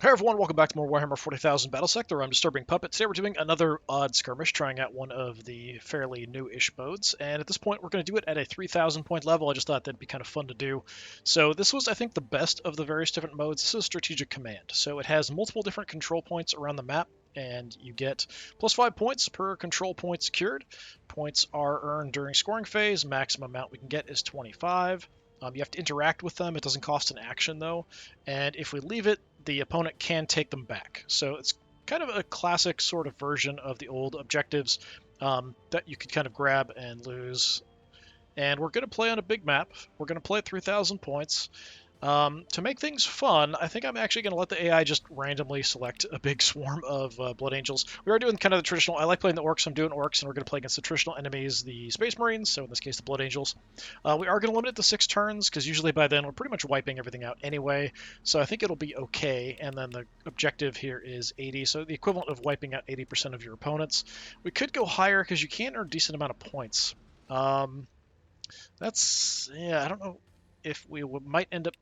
Hey everyone, welcome back to more Warhammer 40,000 Battlesector. I'm DisturbingPuppet. Today we're doing another odd skirmish, trying out one of the fairly new-ish modes. And at this point, we're going to do it at a 3,000 point level. I just thought that'd be kind of fun to do. So this was, I think, the best of the various different modes. This is Strategic Command. So it has multiple different control points around the map, and you get plus 5 points per control point secured. Points are earned during scoring phase. Maximum amount we can get is 25. You have to interact with them. It doesn't cost an action, though. And if we leave it, the opponent can take them back. So it's kind of a classic sort of version of the old objectives that you could kind of grab and lose. And we're going to play on a big map. We're going to play at 3,000 points. To make things fun, I think I'm actually going to let the AI just randomly select a big swarm of Blood Angels. We are doing kind of the traditional. I like playing the Orks. I'm doing Orks, and we're going to play against the traditional enemies, the Space Marines, so in this case, the Blood Angels. We are going to limit it to 6 turns, because usually by then we're pretty much wiping everything out anyway, so I think it'll be okay. And then the objective here is 80, so the equivalent of wiping out 80% of your opponents. We could go higher, because you can earn a decent amount of points. Yeah, I don't know if we might end up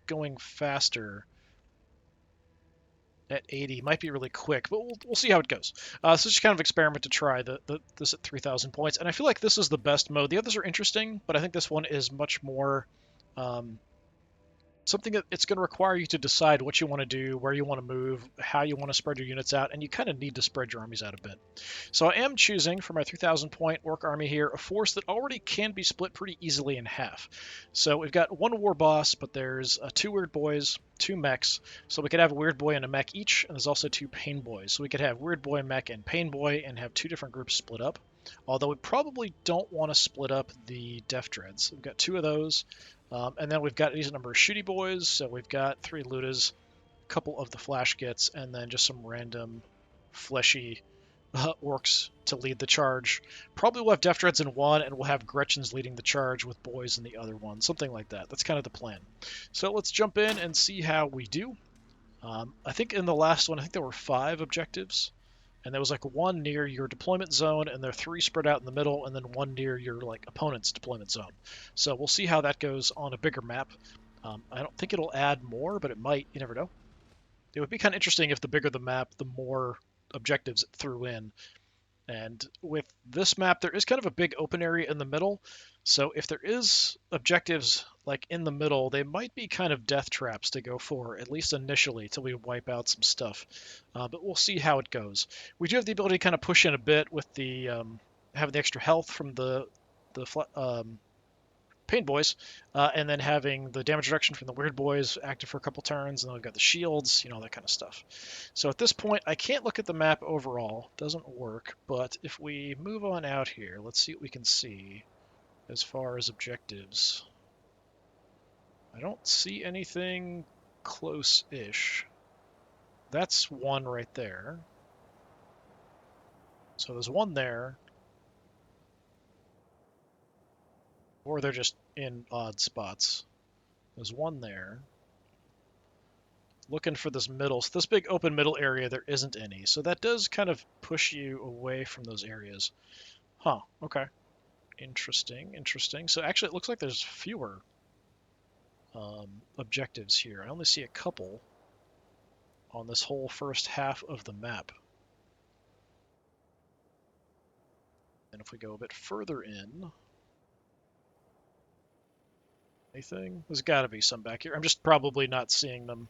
going faster at 80. Might be really quick, but we'll see how it goes. So it's just kind of experiment to try this at 3,000 points, and I feel like this is the best mode. The others are interesting, but I think this one is much more something that it's going to require you to decide what you want to do, where you want to move, how you want to spread your units out, and you kind of need to spread your armies out a bit. So I am choosing for my 3,000 point Ork army here a force that already can be split pretty easily in half. So we've got 1 war boss, but there's 2 weird boys, 2 mechs, so we could have a weird boy and a mech each, and there's also 2 pain boys. So we could have weird boy, mech, and pain boy, and have 2 different groups split up. Although we probably don't want to split up the Def Dreads. We've got 2 of those. And then we've got a decent number of shooty boys, so we've got 3 Ludas, a couple of the Flash Gits, and then just some random fleshy Orks to lead the charge. Probably we'll have Def Dreads in one, and we'll have Gretchens leading the charge with boys in the other one, something like that. That's kind of the plan. So let's jump in and see how we do. I think in the last one, I think there were 5 objectives. And there was like 1 near your deployment zone, and there are 3 spread out in the middle, and then 1 near your opponent's deployment zone. So we'll see how that goes on a bigger map. I don't think it'll add more, but it might. You never know. It would be kind of interesting if the bigger the map, the more objectives it threw in. And with this map, there is kind of a big open area in the middle. So if there is objectives like in the middle, they might be kind of death traps to go for, at least initially, till we wipe out some stuff. But we'll see how it goes. We do have the ability to kind of push in a bit with the having the extra health from the Pain Boys, and then having the damage reduction from the Weird Boys active for a couple turns, and then we've got the shields, all that kind of stuff. So at this point, I can't look at the map overall. Doesn't work, but if we move on out here, let's see what we can see as far as objectives. I don't see anything close-ish. That's 1 right there. So there's 1 there. Or they're just in odd spots. There's 1 there. Looking for this middle. So this big open middle area, there isn't any. So that does kind of push you away from those areas. Huh, okay. Interesting, interesting. So actually it looks like there's fewer objectives here. I only see a couple on this whole first half of the map. And if we go a bit further in... Anything? There's got to be some back here. I'm just probably not seeing them.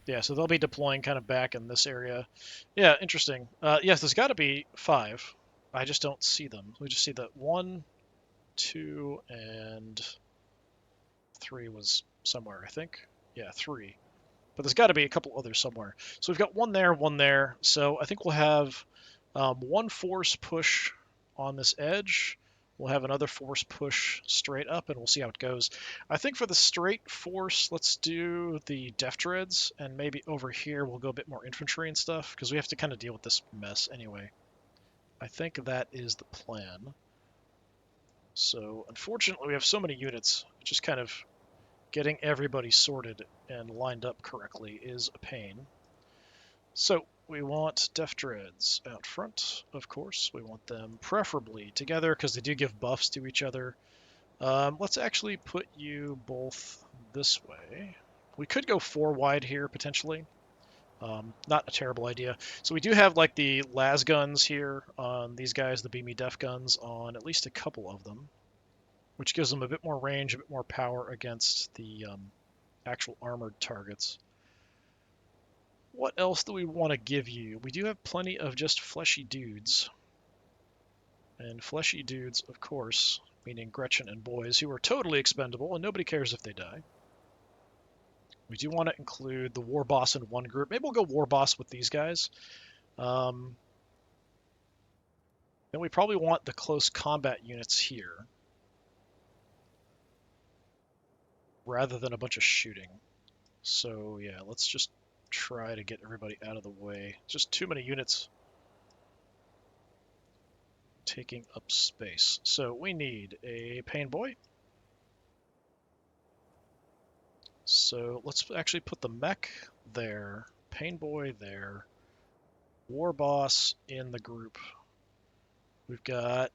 Yeah, so they'll be deploying kind of back in this area. Yeah, interesting. Yes, there's got to be 5. I just don't see them. We just see that 1, 2, and 3 was somewhere, I think. Yeah, 3. But there's got to be a couple others somewhere. So we've got 1 there, 1 there. So I think we'll have 1 force push on this edge. We'll have another force push straight up, and we'll see how it goes. I think for the straight force, let's do the Def Dreads, and maybe over here we'll go a bit more infantry and stuff, because we have to kind of deal with this mess anyway. I think that is the plan. So, unfortunately, we have so many units, just kind of getting everybody sorted and lined up correctly is a pain. So, we want Def Dreads out front, of course. We want them preferably together because they do give buffs to each other. Let's actually put you both this way. We could go 4 wide here, potentially. Not a terrible idea. So we do have like the las guns here on these guys, the beamy def guns on at least a couple of them, which gives them a bit more range, a bit more power against the actual armored targets. What else do we want to give you? We do have plenty of just fleshy dudes. And fleshy dudes, of course, meaning Gretchen and boys, who are totally expendable, and nobody cares if they die. We do want to include the war boss in one group. Maybe we'll go war boss with these guys. Then we probably want the close combat units here, rather than a bunch of shooting. So yeah, let's just try to get everybody out of the way. Just too many units taking up space. So we need a pain boy. So let's actually put the mech there, pain boy there, war boss in the group. We've got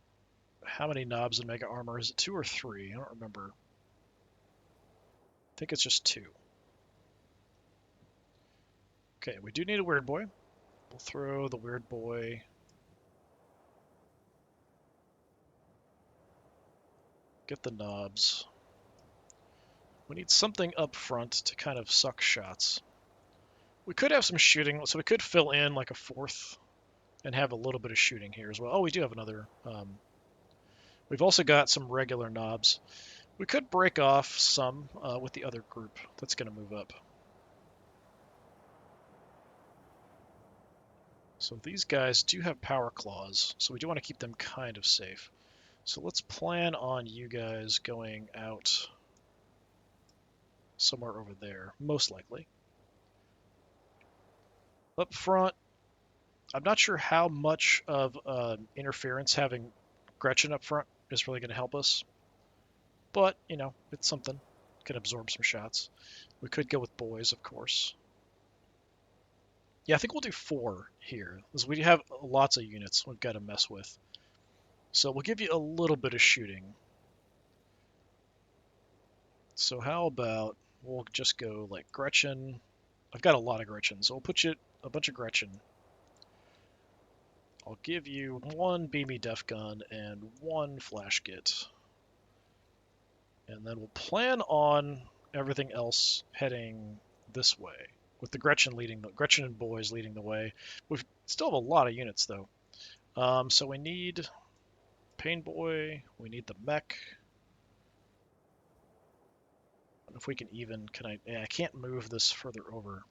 how many knobs in mega armor? Is it 2 or 3? I don't remember. I think it's just 2. Okay, we do need a weird boy. We'll throw the weird boy. Get the knobs. We need something up front to kind of suck shots. We could have some shooting, so we could fill in like a 4th and have a little bit of shooting here as well. Oh, we do have another. We've also got some regular knobs. We could break off some with the other group that's going to move up. So these guys do have power claws, so we do want to keep them kind of safe. So let's plan on you guys going out somewhere over there, most likely. Up front, I'm not sure how much of interference having Gretchen up front is really going to help us. But, you know, it's something. Can absorb some shots. We could go with boys, of course. Yeah, I think we'll do 4 here, because we have lots of units we've got to mess with. So we'll give you a little bit of shooting. So how about we'll just go like Gretchen. I've got a lot of Gretchen, so we'll put you a bunch of Gretchen. I'll give you 1 beamy def gun and 1 flash git. And then we'll plan on everything else heading this way, with the Gretchen and boys leading the way. We still have a lot of units though. So we need pain boy, we need the mech. If we can even, I can't move this further over.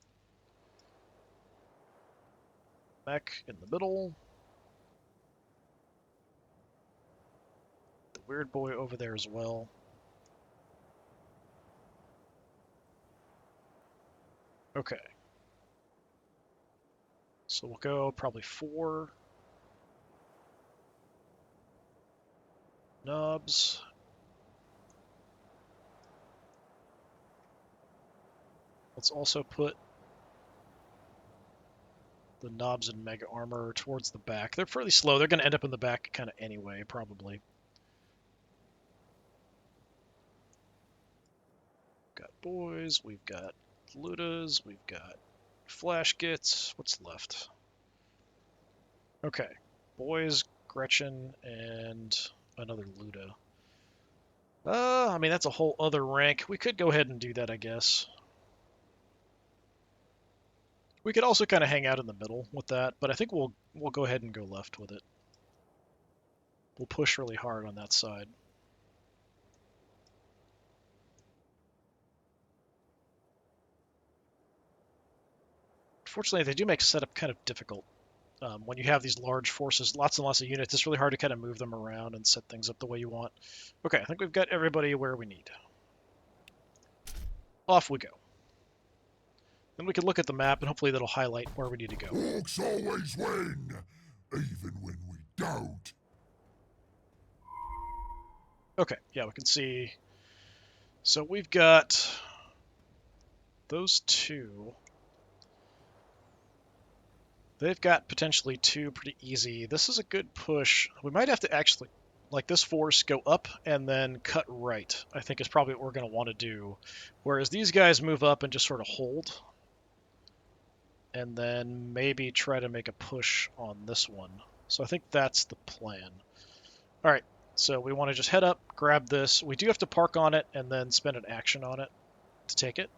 Mech in the middle. The weird boy over there as well. Okay. So we'll go probably 4 knobs. Let's also put the knobs and mega armor towards the back. They're fairly slow. They're going to end up in the back kind of anyway, probably. Got boys, we've got Ludas, we've got flash gits. What's left? Okay, boys, Gretchen, and another Luda. I mean, that's a whole other rank. We could go ahead and do that, I guess. We could also kind of hang out in the middle with that, but I think we'll go ahead and go left with it. We'll push really hard on that side. Fortunately, they do make setup kind of difficult. When you have these large forces, lots and lots of units, it's really hard to kind of move them around and set things up the way you want. Okay, I think we've got everybody where we need. Off we go. Then we can look at the map, and hopefully that'll highlight where we need to go. Orks always win, even when we don't. Okay, yeah, we can see. So we've got those 2. They've got potentially 2 pretty easy. This is a good push. We might have to actually like this force, go up and then cut right, I think is probably what we're going to want to do. Whereas these guys move up and just sort of hold. And then maybe try to make a push on this one. So I think that's the plan. All right, so we want to just head up, grab this. We do have to park on it and then spend an action on it to take it.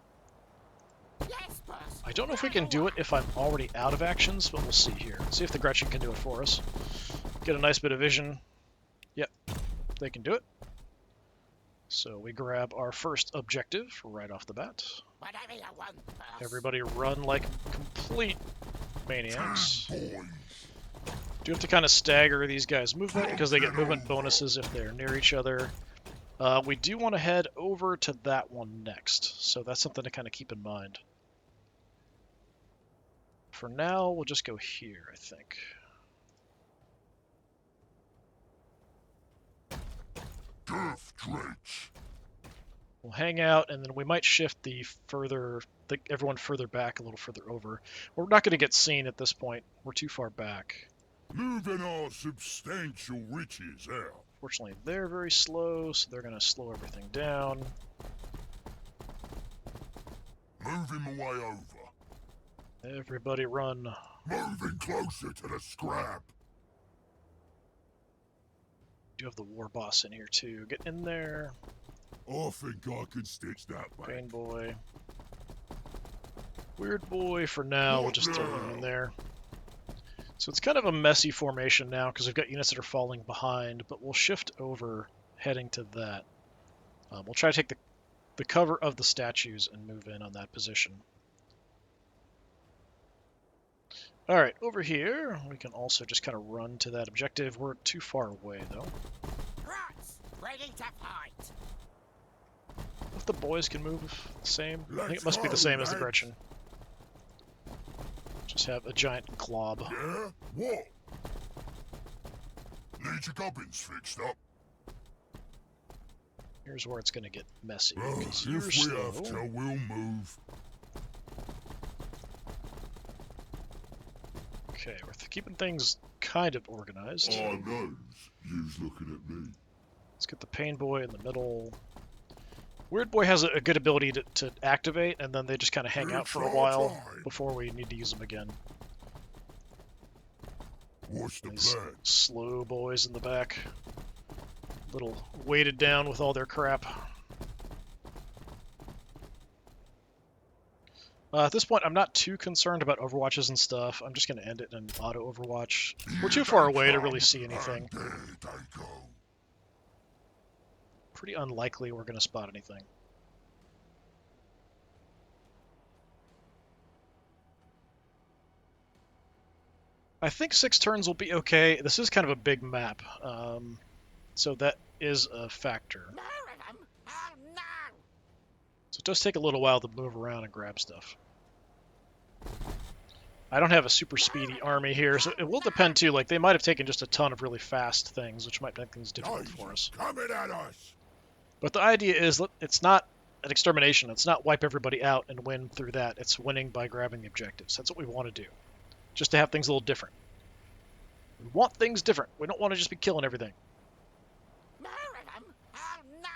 Yes, boss. I don't know if we can do it if I'm already out of actions, but we'll see here. See if the Gretchen can do it for us. Get a nice bit of vision. Yep, they can do it. So we grab our first objective right off the bat. Whatever you want, boss. Everybody run like complete maniacs. Boys, Do have to kind of stagger these guys' movement because they get movement bonuses if they're near each other. We do want to head over to that one next, so that's something to kind of keep in mind. For now, we'll just go here, I think. Death Drench. We'll hang out, and then we might shift everyone further back, a little further over. We're not going to get seen at this point. We're too far back. Moving our substantial riches out. Fortunately, they're very slow, so they're going to slow everything down. Moving my way over. Everybody run. Moving closer to the scrap. Do have the war boss in here too. Get in there. I think I can stitch that back. Pain boy. Weird boy for now. We'll just throw him in there. So it's kind of a messy formation now because we've got units that are falling behind, but we'll shift over heading to that. We'll try to take the cover of the statues and move in on that position. All right, over here, we can also just kind of run to that objective. We're too far away, though. Rats, ready to fight. If the boys can move the same, I think Let's it must be the go, same as the lads. Gretchen. Just have a giant glob. Yeah? What? Need your gubbins fixed up? Here's where it's going to get messy. Well, 'cause if you're we slow. have to, we'll move. Okay, we're keeping things kind of organized. I knows you's looking at me. Let's get the Pain Boy in the middle. Weird Boy has a good ability to activate, and then they just kind of hang out It's for a our while time. before we need to use them again. What's the These plan? slow boys in the back. Little weighted down with all their crap. At this point, I'm not too concerned about overwatches and stuff. I'm just going to end it in an auto overwatch. We're too far away to really see anything. And there they go. Pretty unlikely we're going to spot anything. I think 6 turns will be okay. This is kind of a big map, so that is a factor. More of them? Oh no! So it does take a little while to move around and grab stuff. I don't have a super speedy army here, so it will depend too. Like, they might have taken just a ton of really fast things, which might make things difficult for us. Coming at us. But the idea is, it's not an extermination. It's not wipe everybody out and win through that. It's winning by grabbing the objectives. That's what we want to do. Just to have things a little different. We want things different. We don't want to just be killing everything. More of them? Oh no!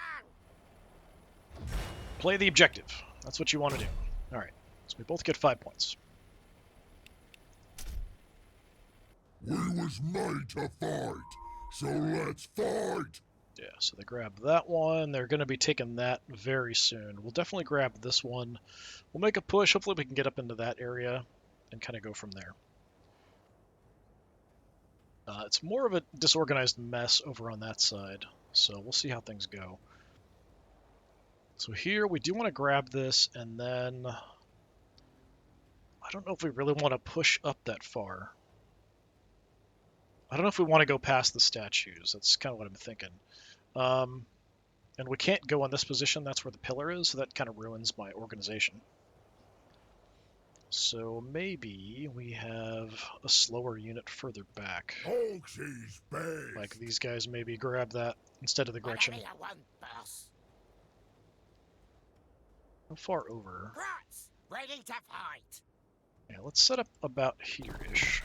Play the objective. That's what you want to do. Alright, so we both get 5 points. We was made to fight, so let's fight. Yeah, so they grab that one. They're going to be taking that very soon. We'll definitely grab this one. We'll make a push. Hopefully we can get up into that area and kind of go from there. It's more of a disorganized mess over on that side, so we'll see how things go. So here we do want to grab this, and then I don't know if we really want to push up that far. I don't know if we want to go past the statues. That's kind of what I'm thinking. And we can't go on this position. That's where the pillar is, so that kind of ruins my organization. So maybe we have a slower unit further back. Orks is best. Like these guys maybe grab that instead of the Gretchen. Whatever you want, boss. How far over? Rats, ready to fight. Yeah, let's set up about here-ish.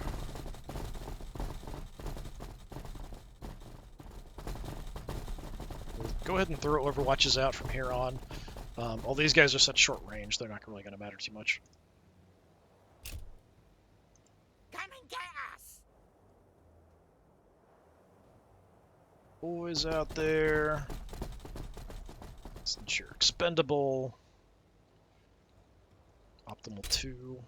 go ahead and throw overwatches out from here on. All these guys are such short range, they're not really going to matter too much. Come and get us! Boys out there. Since you're expendable. Optimal 2.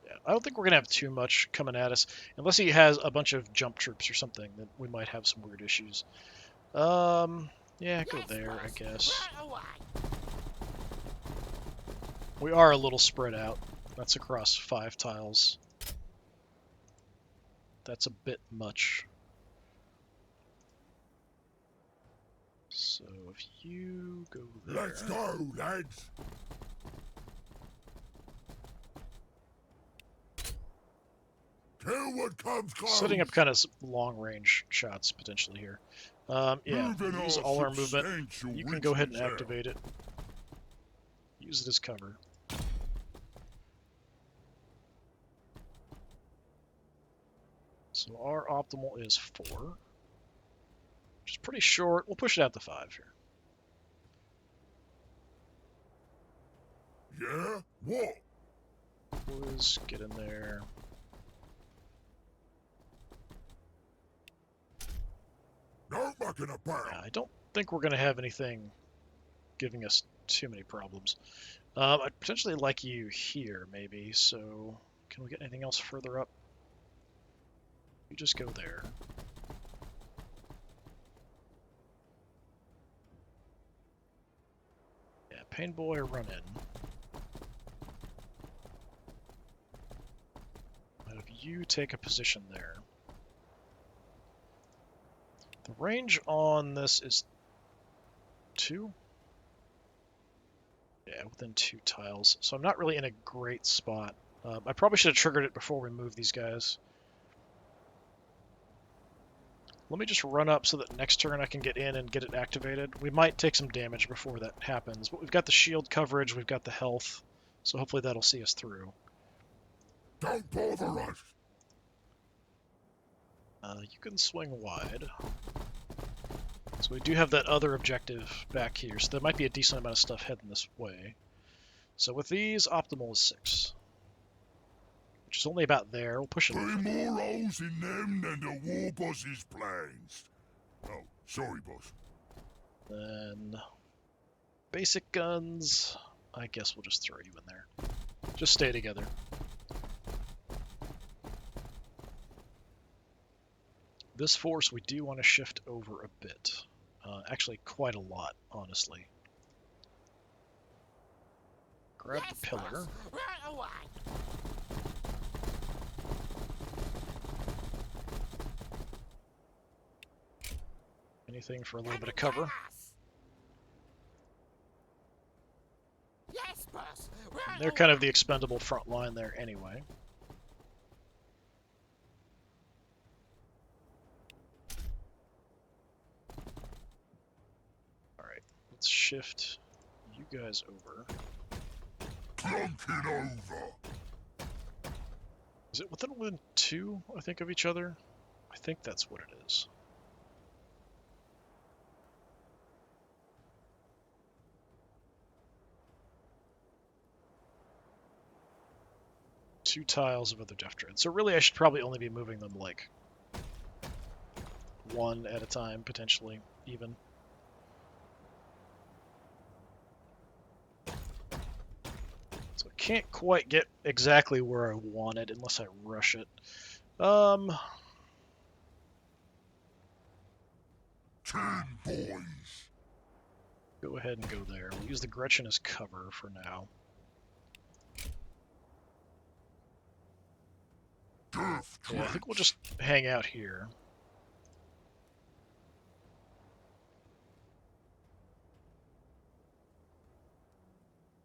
Yeah, I don't think we're going to have too much coming at us. Unless he has a bunch of jump troops or something, then we might have some weird issues. Yeah, go Yes, there, I boss. guess. Right away. We are a little spread out. That's across 5 tiles. That's a bit much. So if you go there... Let's go, lads. Kill what comes close. Setting up kind of long range shots potentially here. Yeah, Moving use our all our movement. substantial You can go ahead and weakness out. activate it. Use it as cover. So our optimal is 4, which is pretty short. We'll push it out to 5 here. Yeah? What? Boys, get in there. No mucking about. Yeah, I don't think we're going to have anything giving us too many problems. I'd potentially like you here, maybe. So, can we get anything else further up? You just go there. Yeah, Pain Boy, run in. Have you take a position there. The range on this is 2? Yeah, within 2 tiles. So I'm not really in a great spot. I probably should have triggered it before we move these guys. Let me just run up so that next turn I can get in and get it activated. We might take some damage before that happens, but we've got the shield coverage, we've got the health, so hopefully that'll see us through. Don't bother us. You can swing wide. So we do have that other objective back here, so there might be a decent amount of stuff heading this way. So with these, optimal is 6. Which is only about there. We'll push it. 3 more holes in them than the war boss's plans. Oh, sorry, boss. Then basic guns. I guess we'll just throw you in there. Just stay together. This force we do want to shift over a bit. Actually, quite a lot, honestly. Grab Yes, the pillar. boss. Right away. Anything for a little Come bit of and get cover. us. Yes, boss. Right They're kind of the away. expendable front line there anyway. Alright, let's shift you guys over. Clunk it over. Is it within 2, I think, of each other? I think that's what it is. Two tiles of other Death Dread. So really I should probably only be moving them like 1 at a time, potentially, even. So I can't quite get exactly where I want it unless I rush it. 10 boys. Go ahead and go there. We'll use the Gretchen as cover for now. Death Yeah, I think we'll Dreads. just hang out here.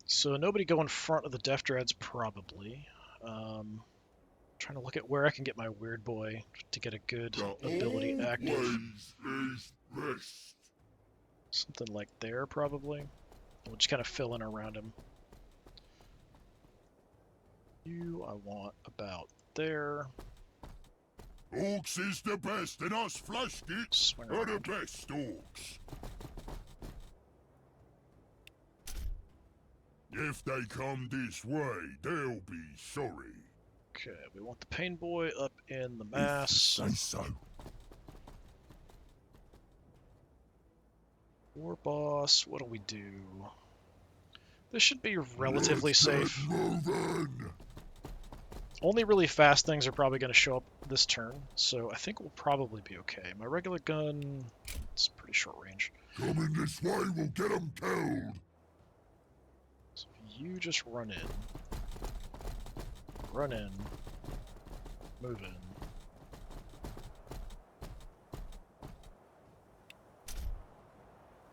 So nobody go in front of the Death Dreads, probably. Trying to look at where I can get my Weird Boy to get a good The ability old active. ways is best. Something like there, probably. We'll just kind of fill in around him. You, I want about there. Orks is the best, and us flashed it Swing are the around. best orks. If they come this way, they'll be sorry. Okay, we want the pain boy up in the If mass. you say so. War boss, what do we do? This should be relatively Let's safe. Get moving. Only really fast things are probably going to show up this turn, so I think we'll probably be okay. My regular gun, it's pretty short range. Coming this way will get them killed. So you just run in. Run in. Move in.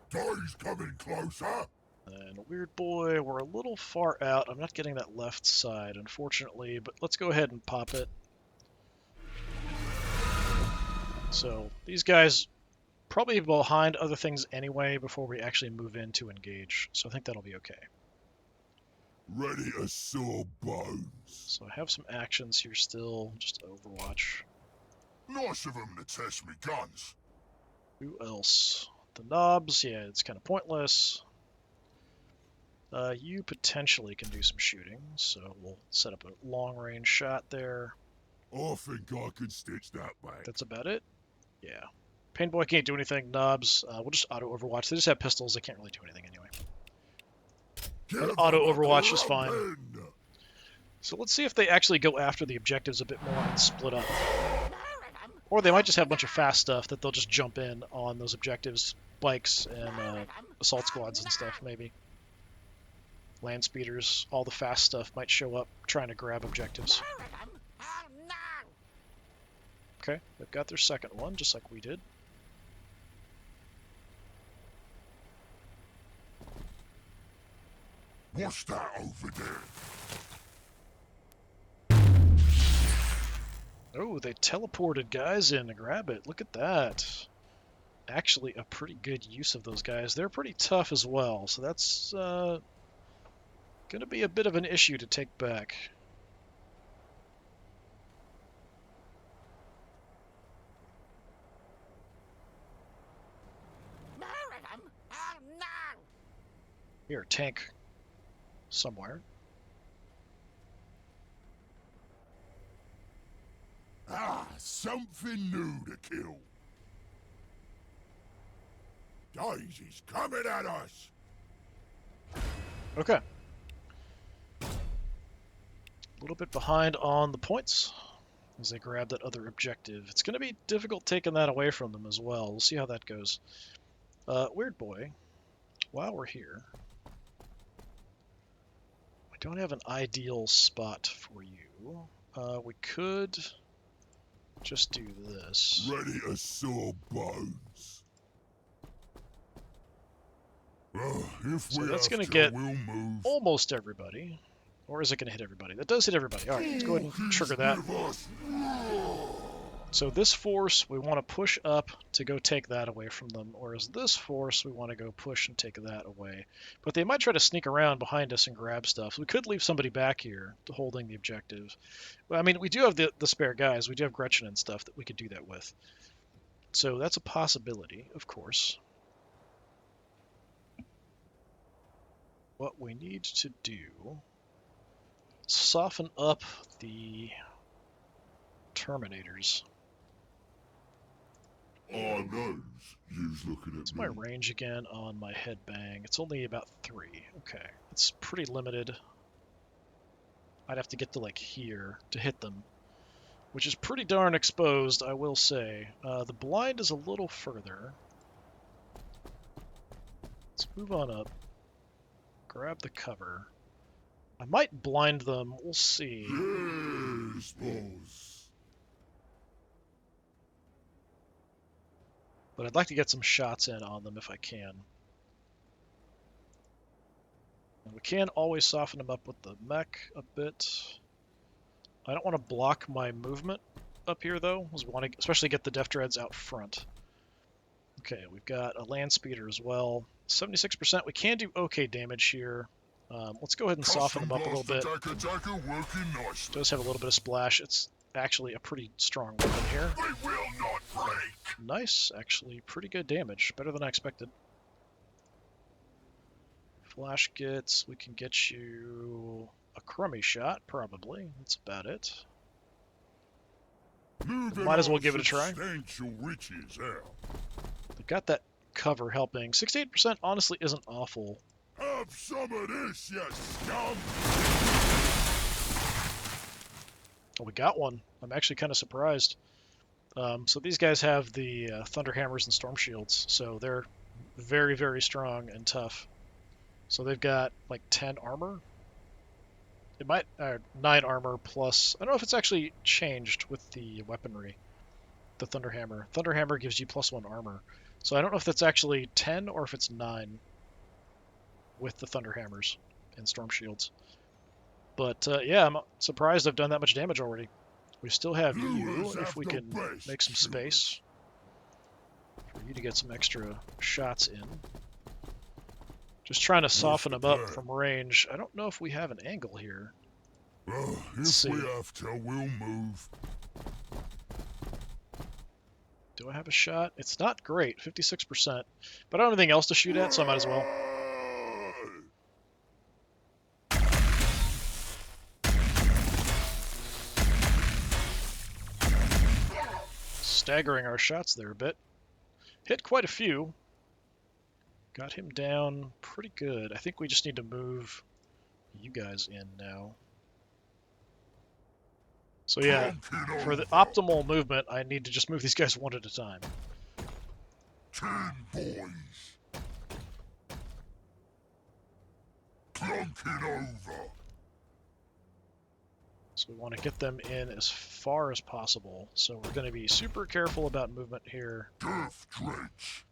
Day's coming closer. And Weird Boy, we're a little far out. I'm not getting that left side, unfortunately, but let's go ahead and pop it. So these guys probably behind other things anyway before we actually move in to engage. So I think that'll be okay. Ready to saw bones. So I have some actions here still, just Overwatch. Nice of them to test me guns. Who else? The knobs, yeah, it's kind of pointless. You potentially can do some shooting, so we'll set up a long-range shot there. I think I could stitch that back. That's about it. Yeah. Painboy can't do anything. Knobs, we'll just auto-overwatch. They just have pistols. They can't really do anything anyway. And auto-overwatch is fine. So let's see if they actually go after the objectives a bit more and split up. Or they might just have a bunch of fast stuff that they'll just jump in on those objectives. Bikes and assault squads and stuff, maybe. Land speeders, all the fast stuff might show up trying to grab objectives. Okay, they've got their second one, just like we did. What's that over there? Oh, they teleported guys in to grab it. Look at that. Actually, a pretty good use of those guys. They're pretty tough as well, so that's going to be a bit of an issue to take back. Here, tank somewhere. Ah, something new to kill. Daisy's coming at us. Okay. A little bit behind on the points as they grab that other objective. It's going to be difficult taking that away from them as well. We'll see how that goes. Weird Boy, while we're here, I don't have an ideal spot for you. We could just do this. Ready to saw bones. So that's going to get almost everybody. Or is it going to hit everybody? That does hit everybody. All right, let's go ahead and trigger that. So this force, we want to push up to go take that away from them, whereas this force, we want to go push and take that away. But they might try to sneak around behind us and grab stuff. We could leave somebody back here to holding the objective. I mean, we do have the spare guys. We do have Gretchen and stuff that we could do that with. So that's a possibility, of course. What we need to do, soften up the Terminators. I knows you's looking at What's me. my range again on my headbang? It's only about 3. Okay, it's pretty limited. I'd have to get to like here to hit them, which is pretty darn exposed, I will say. The blind is a little further. Let's move on up. Grab the cover. I might blind them. We'll see. Yes, boss. But I'd like to get some shots in on them if I can. And we can always soften them up with the mech a bit. I don't want to block my movement up here, though. We want to especially get the Def Dreads out front. Okay, we've got a land speeder as well. 76%. We can do okay damage here. Let's go ahead and soften them up a little bit. It does have a little bit of splash. It's actually a pretty strong weapon here. They will not break. Nice, actually. Pretty good damage. Better than I expected. flash gets, we can get you a crummy shot, probably. That's about it. Might as well give it a try. Substantial riches out. They've got that cover helping. 68% honestly isn't awful. Have some of this, you scum! Oh, we got one. I'm actually kind of surprised. So these guys have the Thunder Hammers and Storm Shields, so they're very, very strong and tough. So they've got like 10 armor. It might 9 armor plus. I don't know if it's actually changed with the weaponry. The Thunder Hammer. Thunder Hammer gives you +1 armor. So I don't know if that's actually 10 or if it's 9 with the Thunder Hammers and Storm Shields. But yeah, I'm surprised I've done that much damage already. We still have you, if we can make some space for you to get some extra shots in. Just trying to soften them up from range. I don't know if we have an angle here. If we have to, we'll move. Do I have a shot? It's not great, 56%. But I don't have anything else to shoot at, so I might as well. Staggering our shots there a bit. Hit quite a few. Got him down pretty good. I think we just need to move you guys in now. So yeah, for the optimal movement, I need to just move these guys one at a time. 10 boys. Clunk it over. So we want to get them in as far as possible. So we're going to be super careful about movement here. Death drench.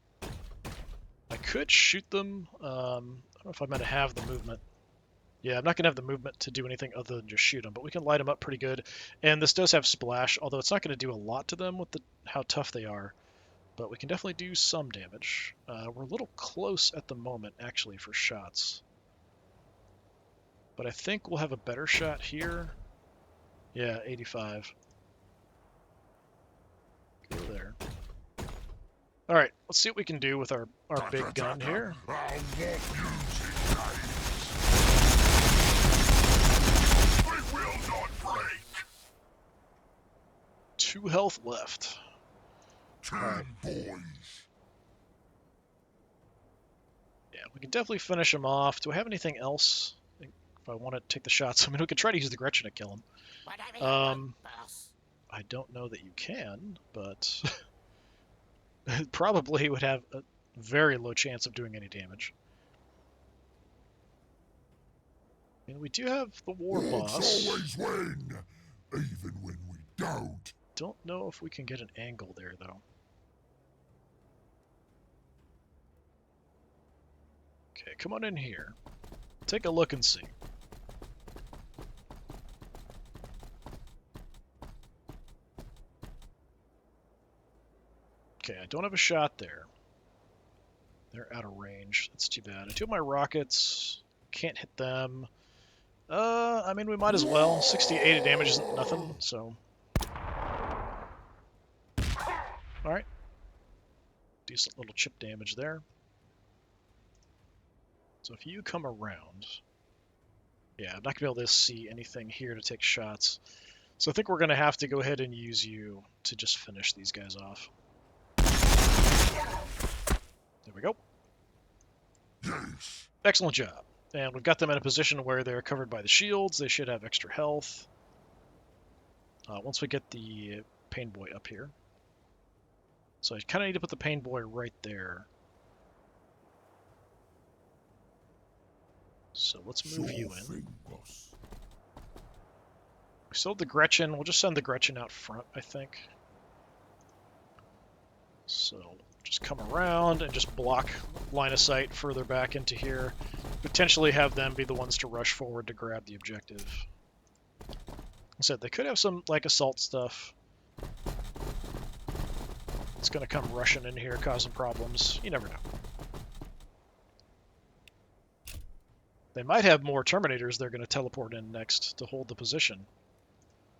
I could shoot them. I don't know if I'm going to have the movement. Yeah, I'm not going to have the movement to do anything other than just shoot them, but we can light them up pretty good. And this does have splash, although it's not going to do a lot to them with how tough they are. But we can definitely do some damage. We're a little close at the moment, actually, for shots. But I think we'll have a better shot here. Yeah, 85. Go there. All right, let's see what we can do with our big gun here. They will not break. 2 health left. 10 boys. Yeah, we can definitely finish him off. Do I have anything else? If I want to take the shots, I mean, we could try to use the Gretchen to kill him. Whatever you want, boss. I don't know that you can, but probably would have a very low chance of doing any damage. And we do have the War Boss. Always win, even when we don't. Don't know if we can get an angle there, though. Okay, come on in here. Take a look and see. Okay, I don't have a shot there. They're out of range. That's too bad. 2 of my rockets, can't hit them. I mean, we might as well. 68 damage isn't nothing, so... Alright. Decent little chip damage there. So if you come around... Yeah, I'm not going to be able to see anything here to take shots. So I think we're going to have to go ahead and use you to just finish these guys off. There we go. Yes. Excellent job. And we've got them in a position where they're covered by the shields. They should have extra health. Once we get the Pain Boy up here. So I kind of need to put the Pain Boy right there. So let's move you in. We still have the Gretchen. We'll just send the Gretchen out front, I think. So just come around and just block line of sight further back into here. Potentially have them be the ones to rush forward to grab the objective. Like I said, they could have some like assault stuff. It's going to come rushing in here, causing problems. You never know. They might have more Terminators they're going to teleport in next to hold the position.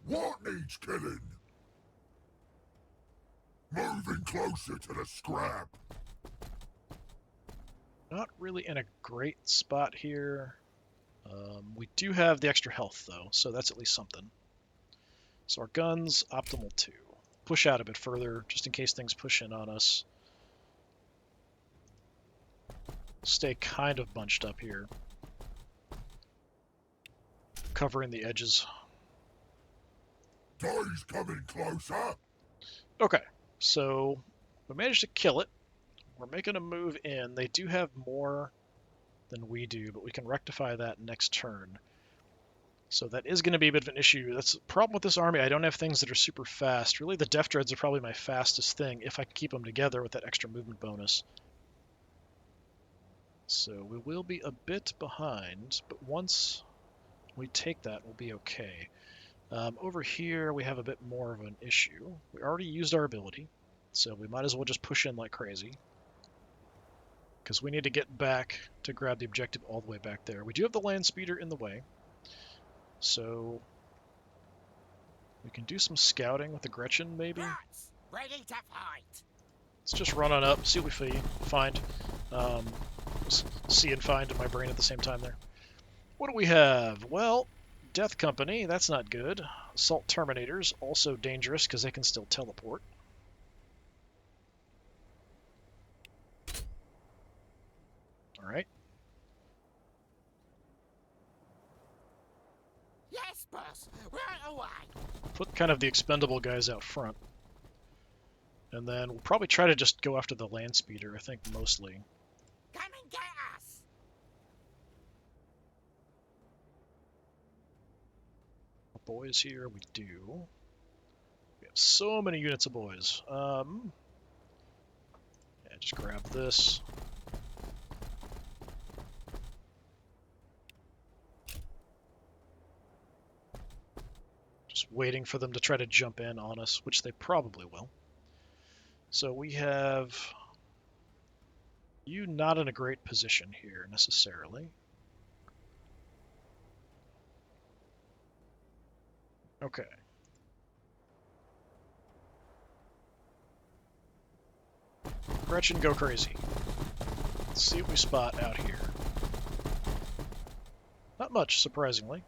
What needs killing? Moving closer to the scrap. Not really in a great spot here. We do have the extra health, though, so that's at least something. So our guns, optimal 2. Push out a bit further, just in case things push in on us. Stay kind of bunched up here. Covering the edges. Day's coming closer. Okay, so we managed to kill it. We're making a move in. They do have more than we do, but we can rectify that next turn. So that is going to be a bit of an issue. That's the problem with this army. I don't have things that are super fast. Really, the Death Dreads are probably my fastest thing if I can keep them together with that extra movement bonus. So we will be a bit behind, but once we take that, we'll be okay. Over here, we have a bit more of an issue. We already used our ability, so we might as well just push in like crazy, because we need to get back to grab the objective all the way back there. We do have the land speeder in the way, so we can do some scouting with the Gretchen, maybe. Orks, ready to fight. Let's just run on up, see what we find. See and find in my brain at the same time there. What do we have? Well, Death Company, that's not good. Assault Terminators, also dangerous because they can still teleport. Alright. Yes, boss. Right away. Put kind of the expendable guys out front. And then we'll probably try to just go after the land speeder, I think, mostly. Come and get us. Boys here, we do. We have so many units of boys. Yeah, just grab this. Just waiting for them to try to jump in on us, which they probably will. So we have you not in a great position here, necessarily. Okay. Gretchen, go crazy. Let's see what we spot out here. Not much, surprisingly.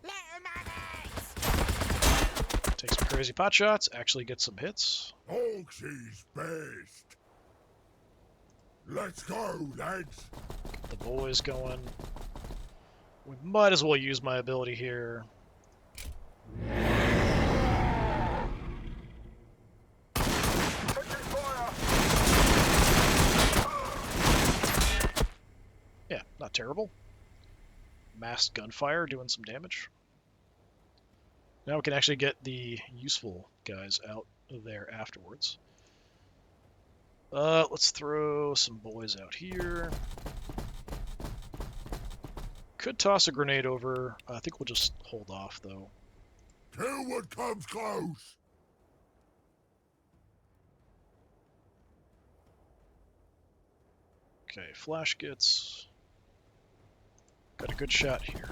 Let 'em have it. Take some crazy pot shots, actually get some hits. Orks is best. Let's go, lads. Get the boys going. We might as well use my ability here. Yeah, not terrible. Massed gunfire doing some damage. Now we can actually get the useful guys out of there afterwards. Let's throw some boys out here. Could toss a grenade over. I think we'll just hold off, though. Kill what comes close. Okay, flash gets... Got a good shot here.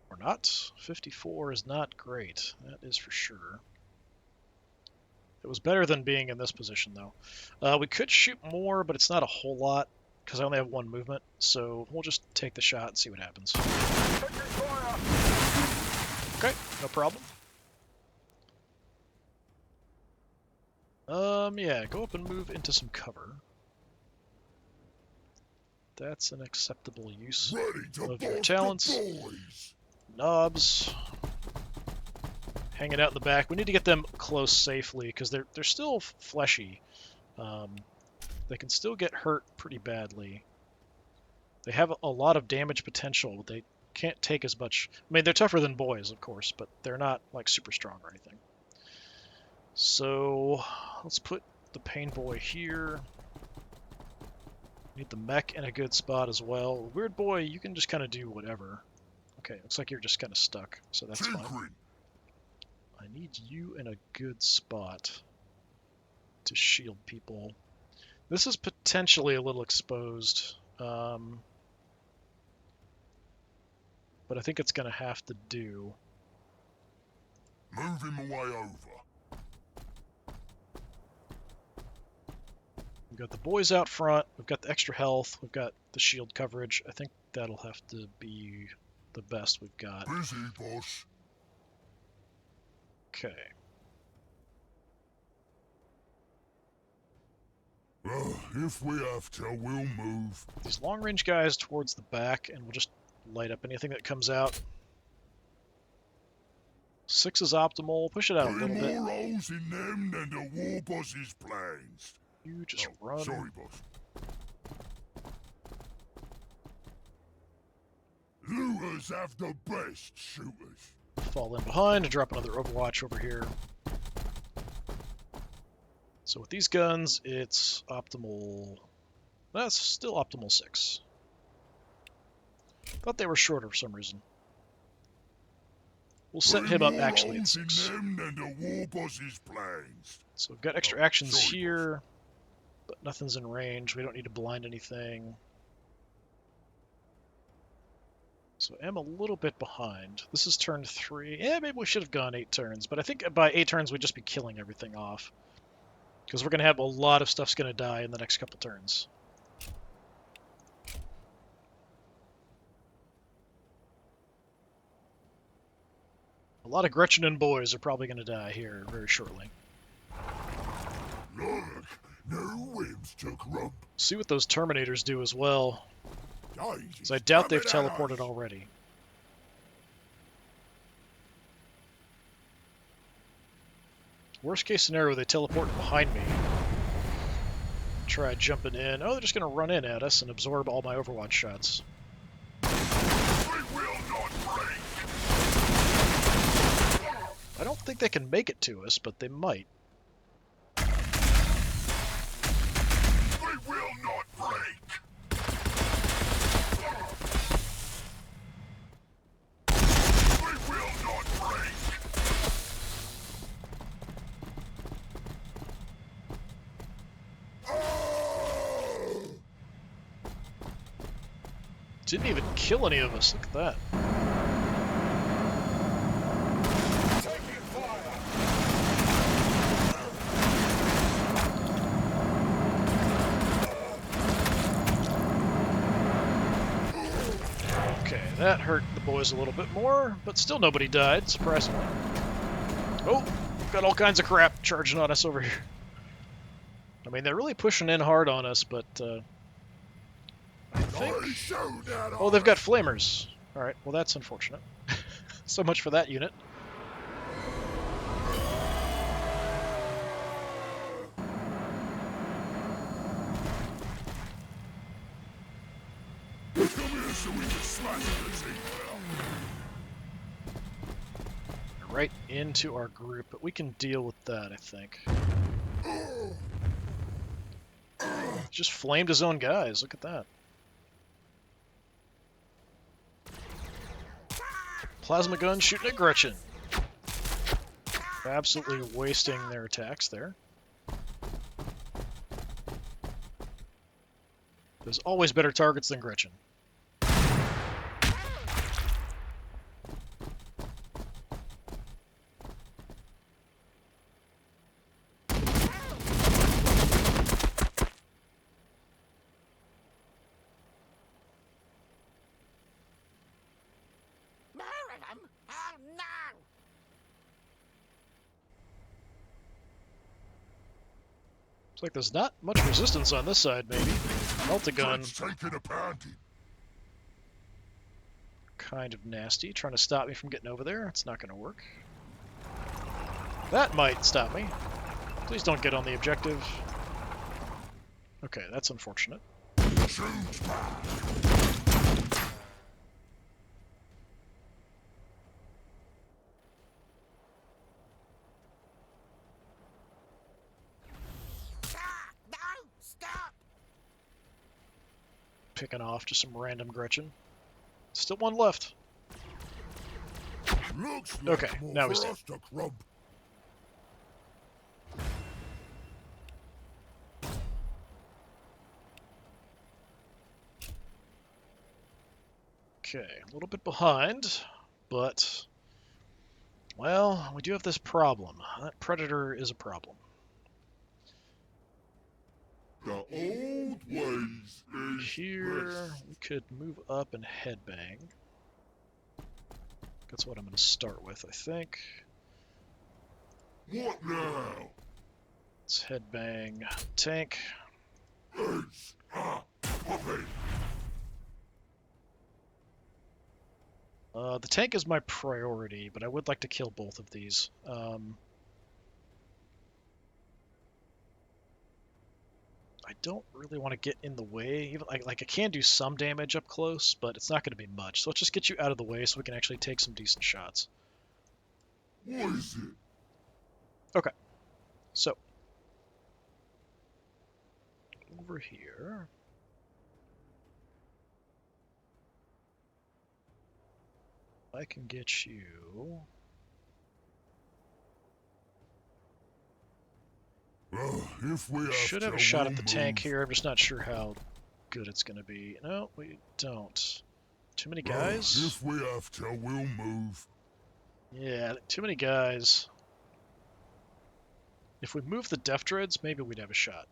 Or not. 54 is not great. That is for sure. It was better than being in this position, though. We could shoot more, but it's not a whole lot, because I only have one movement, so we'll just take the shot and see what happens. Okay, no problem. Yeah, go up and move into some cover. That's an acceptable use Ready of to your bust talents. the boys. Knobs. Hanging out in the back. We need to get them close safely, because they're still fleshy. They can still get hurt pretty badly. They have a lot of damage potential. They can't take as much. I mean, they're tougher than boys, of course, but they're not like super strong or anything. So let's put the Pain Boy here. Need the mech in a good spot as well. Weird Boy, you can just kind of do whatever. Okay, looks like you're just kind of stuck, so that's fine. Tinkering. I need you in a good spot to shield people. This is potentially a little exposed, but I think it's going to have to do. Move him away over. We've got the boys out front. We've got the extra health. We've got the shield coverage. I think that'll have to be the best we've got. Busy, boss. Okay. If we have to, we'll move. These long-range guys towards the back, and we'll just light up anything that comes out. 6 is optimal. Push it out a Three little bit. more holes in them than the war boss's plans. You just Oh, run. sorry, boss. Looters have the best shooters. Fall in behind and drop another Overwatch over here. So with these guns, it's optimal. That's still optimal 6. Thought they were shorter for some reason. We'll set him up actually at 6. Them than the war boss's plans. So we've got extra actions sorry, boss. here, but nothing's in range. We don't need to blind anything. So I'm a little bit behind. This is turn 3. Yeah, maybe we should have gone 8 turns, but I think by 8 turns we'd just be killing everything off. Because we're going to have a lot of stuff's going to die in the next couple turns. A lot of Gretchen and boys are probably going to die here very shortly. Look, no whims to grump. See what those Terminators do as well. Daisies, Because I doubt they've coming at teleported us. already. Worst case scenario, they teleport behind me. Try jumping in. Oh, they're just going to run in at us and absorb all my Overwatch shots. We will not break. I don't think they can make it to us, but they might. We will not break. We will not break. Didn't even kill any of us. Look at that. Taking fire. Okay, that hurt the boys a little bit more, but still nobody died, surprisingly. Oh, we've got all kinds of crap charging on us over here. I mean, they're really pushing in hard on us, but I think... Oh, they've got flamers. Alright, well that's unfortunate. So much for that unit. Come here so we can smash the team. Right into our group, but we can deal with that, I think. Just flamed his own guys, look at that. Plasma gun shooting at Gretchen. Absolutely wasting their attacks there. There's always better targets than Gretchen. More of them? Oh no! Looks like there's not much resistance on this side, maybe. Melt-a-gun, Let's take it a panty. kind of nasty, trying to stop me from getting over there. It's not going to work. That might stop me. Please don't get on the objective. Okay, that's unfortunate. Shoot back. Ah, no! Stop! Picking off just some random Gretchen. Still one left. Looks like Okay, more now for he's dead. us to grump. Okay, a little bit behind, but, well, we do have this problem. That Predator is a problem. The old ways is Here, best. we could move up and headbang. That's what I'm going to start with, I think. What now? Let's headbang tank. It's a puppet. The tank is my priority, but I would like to kill both of these. I don't really want to get in the way. Even like I can do some damage up close, but it's not going to be much. So let's just get you out of the way so we can actually take some decent shots. What is it? Okay. So over here. I can get you. If we Should have a to, shot we'll at the tank move. here. I'm just not sure how good it's going to be. No, we don't. Too many guys? If we have to, we'll move. Yeah, too many guys. If we move the Death Dreads, maybe we'd have a shot.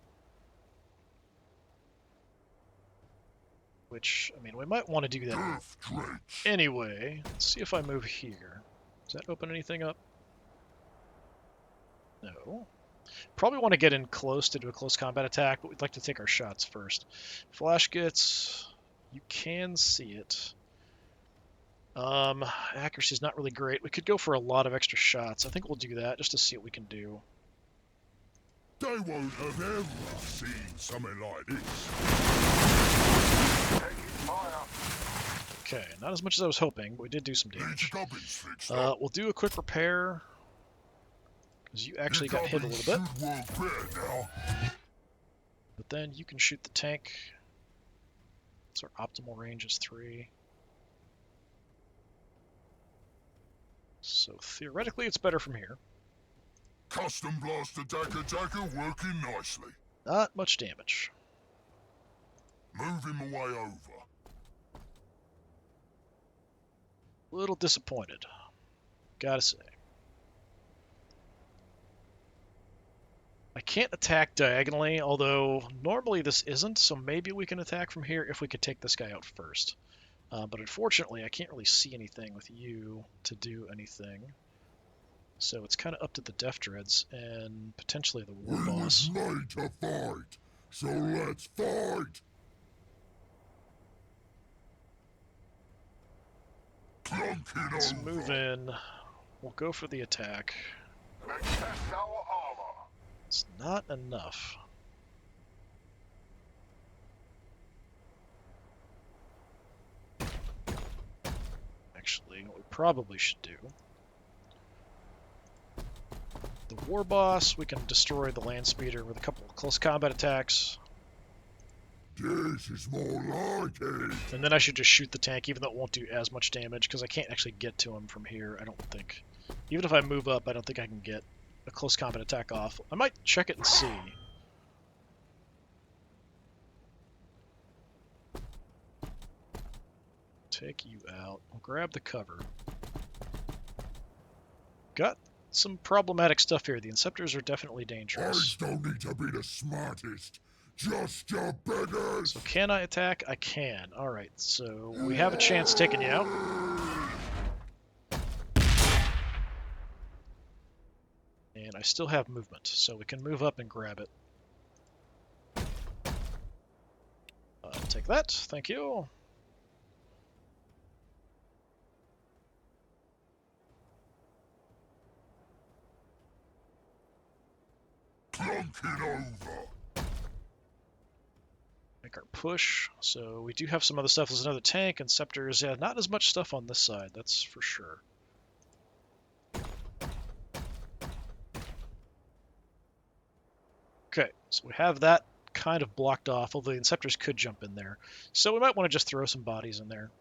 Which, I mean, we might want to do that Death Dredge. anyway. Let's see if I move here. Does that open anything up? No. Probably want to get in close to do a close combat attack, but we'd like to take our shots first. Flash gets... You can see it. Accuracy is not really great. We could go for a lot of extra shots. I think we'll do that just to see what we can do. They won't have ever seen something like this. Okay, not as much as I was hoping, but we did do some These damage. gubbins fixed up. We'll do a quick repair, because you actually got hit a little bit. Should work better now. But then you can shoot the tank. So our optimal range is 3. So theoretically, it's better from here. Custom blast attacker working nicely. Not much damage. Move him away over. Little disappointed, gotta say. I can't attack diagonally, although normally this isn't, so maybe we can attack from here if we could take this guy out first. But unfortunately, I can't really see anything with you to do anything. So it's kind of up to the Death Dreads and potentially the War We Boss. was made to fight, so let's fight. Plunking Let's over. move in. We'll go for the attack. Let's test our armor. It's not enough. Actually, what we probably should do. The War Boss, we can destroy the Land Speeder with a couple of close combat attacks. This is more like it. And then I should just shoot the tank, even though it won't do as much damage, because I can't actually get to him from here, I don't think. Even if I move up, I don't think I can get a close combat attack off. I might check it and see. Take you out. I'll grab the cover. Got some problematic stuff here. The Inceptors are definitely I dangerous. don't need to be the smartest. Just a beggars. So can I attack? I can. Alright, so we have a chance taking you out. And I still have movement, so we can move up and grab it. Take that. Thank you. Plunking over. Make our push. So we do have some other stuff. There's another tank and scepters. Yeah, not as much stuff on this side, that's for sure. Okay, so we have that kind of blocked off, although the Inceptors could jump in there. So we might want to just throw some bodies in there.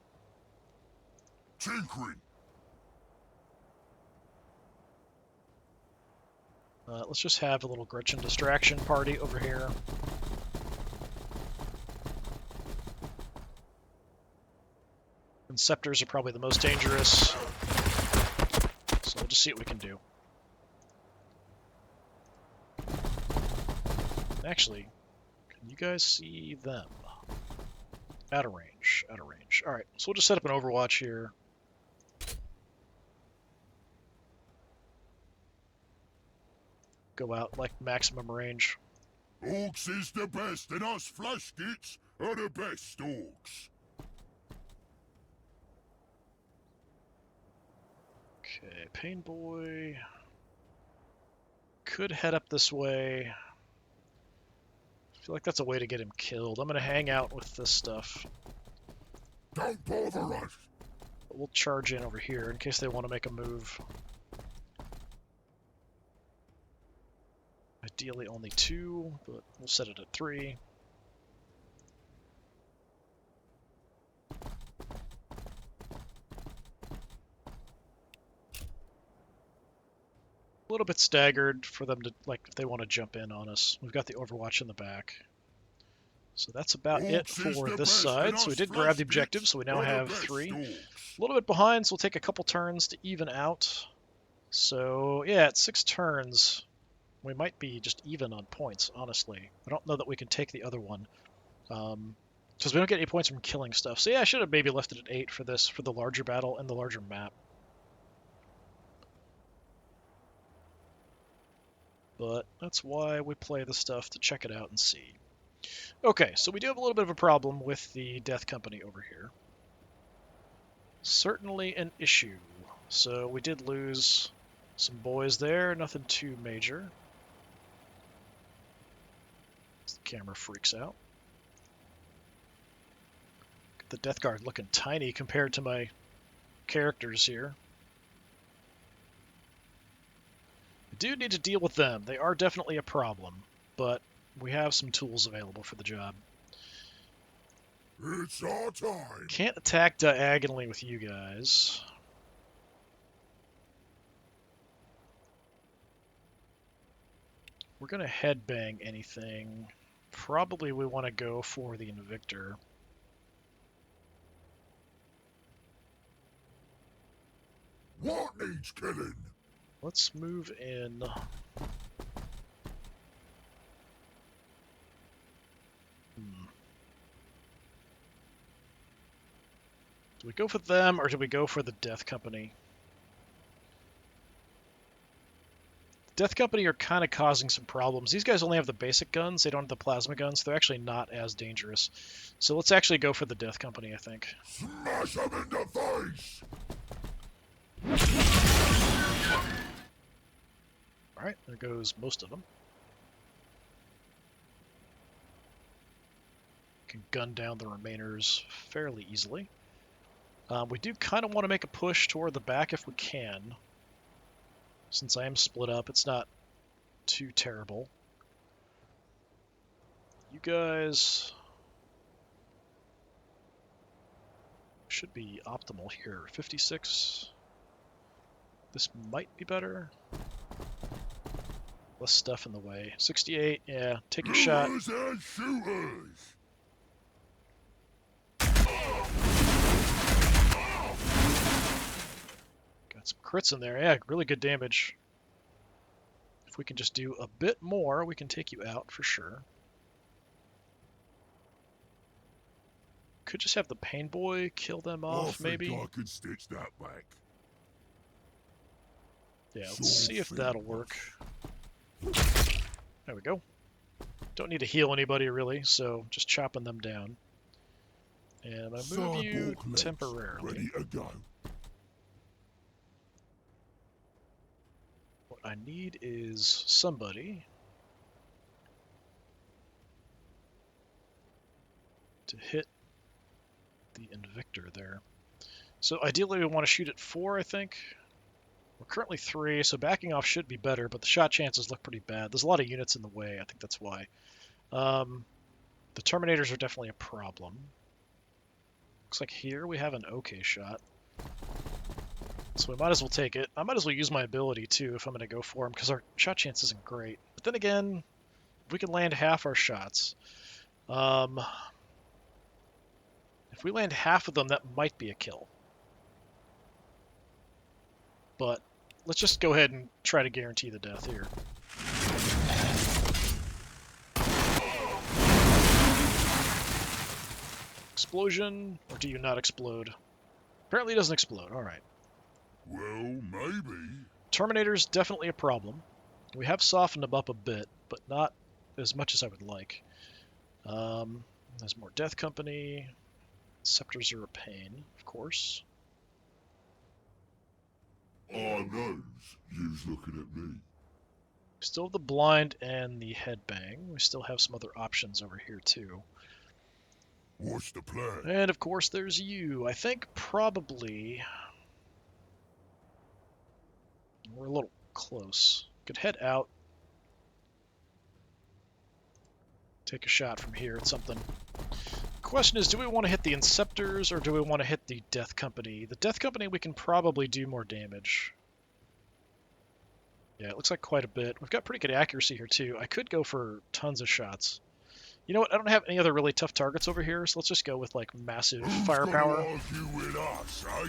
Tinkering. Let's just have a little Gretchen distraction party over here. Inceptors are probably the most dangerous. So we'll just see what we can do. Actually, can You guys see them. Out of range. Out of range. Alright, so we'll just set up an overwatch here. Go out like maximum range. Orks is the best, and us flashkits are the best orks. Okay, Pain Boy could head up this way. I feel like that's a way to get him killed. I'm going to hang out with this stuff. Don't bother us. But we'll charge in over here in case they want to make a move. Ideally only 2, but we'll set it at 3. A little bit staggered for them to, like, if they want to jump in on us. We've got the Overwatch in the back. So that's about it for this side. So we did grab the objective, so we now have 3. A little bit behind, so we'll take a couple turns to even out. So, yeah, at 6 turns, we might be just even on points, honestly. I don't know that we can take the other one. Because we don't get any points from killing stuff. So yeah, I should have maybe left it at 8 for this, for the larger battle and the larger map. But that's why we play the stuff, to check it out and see. Okay, so we do have a little bit of a problem with the Death Company over here. Certainly an issue. So we did lose some boys there, nothing too major. The camera freaks out. The Death Guard looking tiny compared to my characters here. I do need to deal with them. They are definitely a problem, but we have some tools available for the job. It's our time. Can't attack diagonally with you guys. We're going to headbang anything. Probably we want to go for the Invictor. What needs killing? Let's move in. Do we go for them, or do we go for the Death Company? Death Company are kind of causing some problems. These guys only have the basic guns. They don't have the plasma guns. They're actually not as dangerous. So let's actually go for the Death Company, I think. Smash them in the face! Alright, there goes most of them. Can gun down the remainers fairly easily. We do kind of want to make a push toward the back if we can. Since I am split up, it's not too terrible. You guys should be optimal here. 56. This might be better. Less stuff in the way. 68, yeah, take your shot. Movers and shooters! Got some crits in there. Yeah, really good damage. If we can just do a bit more, we can take you out for sure. Could just have the Pain Boy kill them off, maybe? I could stitch that back. Yeah, let's see if that'll work. There we go. Don't need to heal anybody, really, so just chopping them down. And I move you temporarily. Ready to go. What I need is somebody to hit the Invictor there. So ideally we want to shoot at 4, I think. We're currently 3, so backing off should be better, but the shot chances look pretty bad. There's a lot of units in the way, I think that's why. The Terminators are definitely a problem. Looks like here we have an okay shot. So we might as well take it. I might as well use my ability, too, if I'm going to go for him, because our shot chance isn't great. But then again, if we can land half our shots. If we land half of them, that might be a kill. But let's just go ahead and try to guarantee the death here. Explosion, or do you not explode? Apparently it doesn't explode. Alright. Well, maybe. Terminator's definitely a problem. We have softened them up a bit, but not as much as I would like. There's more Death Company. Scepters are a pain, of course. I knows you's looking at me. Still have the blind and the headbang. We still have some other options over here, too. What's the plan? And, of course, there's you. I think probably... We're a little close. Could head out. Take a shot from here at something. Question is, do we want to hit the Inceptors or do we want to hit the Death Company? The Death Company we can probably do more damage. Yeah, it looks like quite a bit. We've got pretty good accuracy here too. I could go for tons of shots. You know what? I don't have any other really tough targets over here, so let's just go with like massive Who's firepower. gonna argue with us, eh?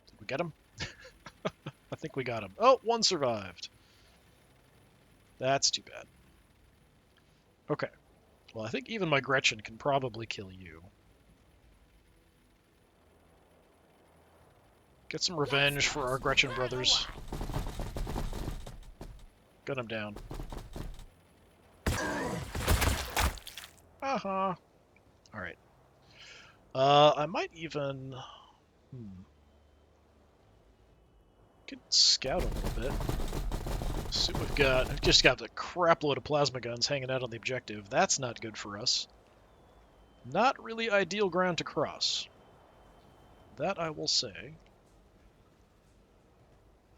Did we get him? I think we got him. Oh, one survived. That's too bad. Okay. Well, I think even my Gretchen can probably kill you. Get some revenge for our Gretchen brothers. Gun him down. Uh-huh. Alright. I might even... Could scout a little bit. See what we've got. I've just got a crap load of plasma guns hanging out on the objective. That's not good for us. Not really ideal ground to cross. That I will say.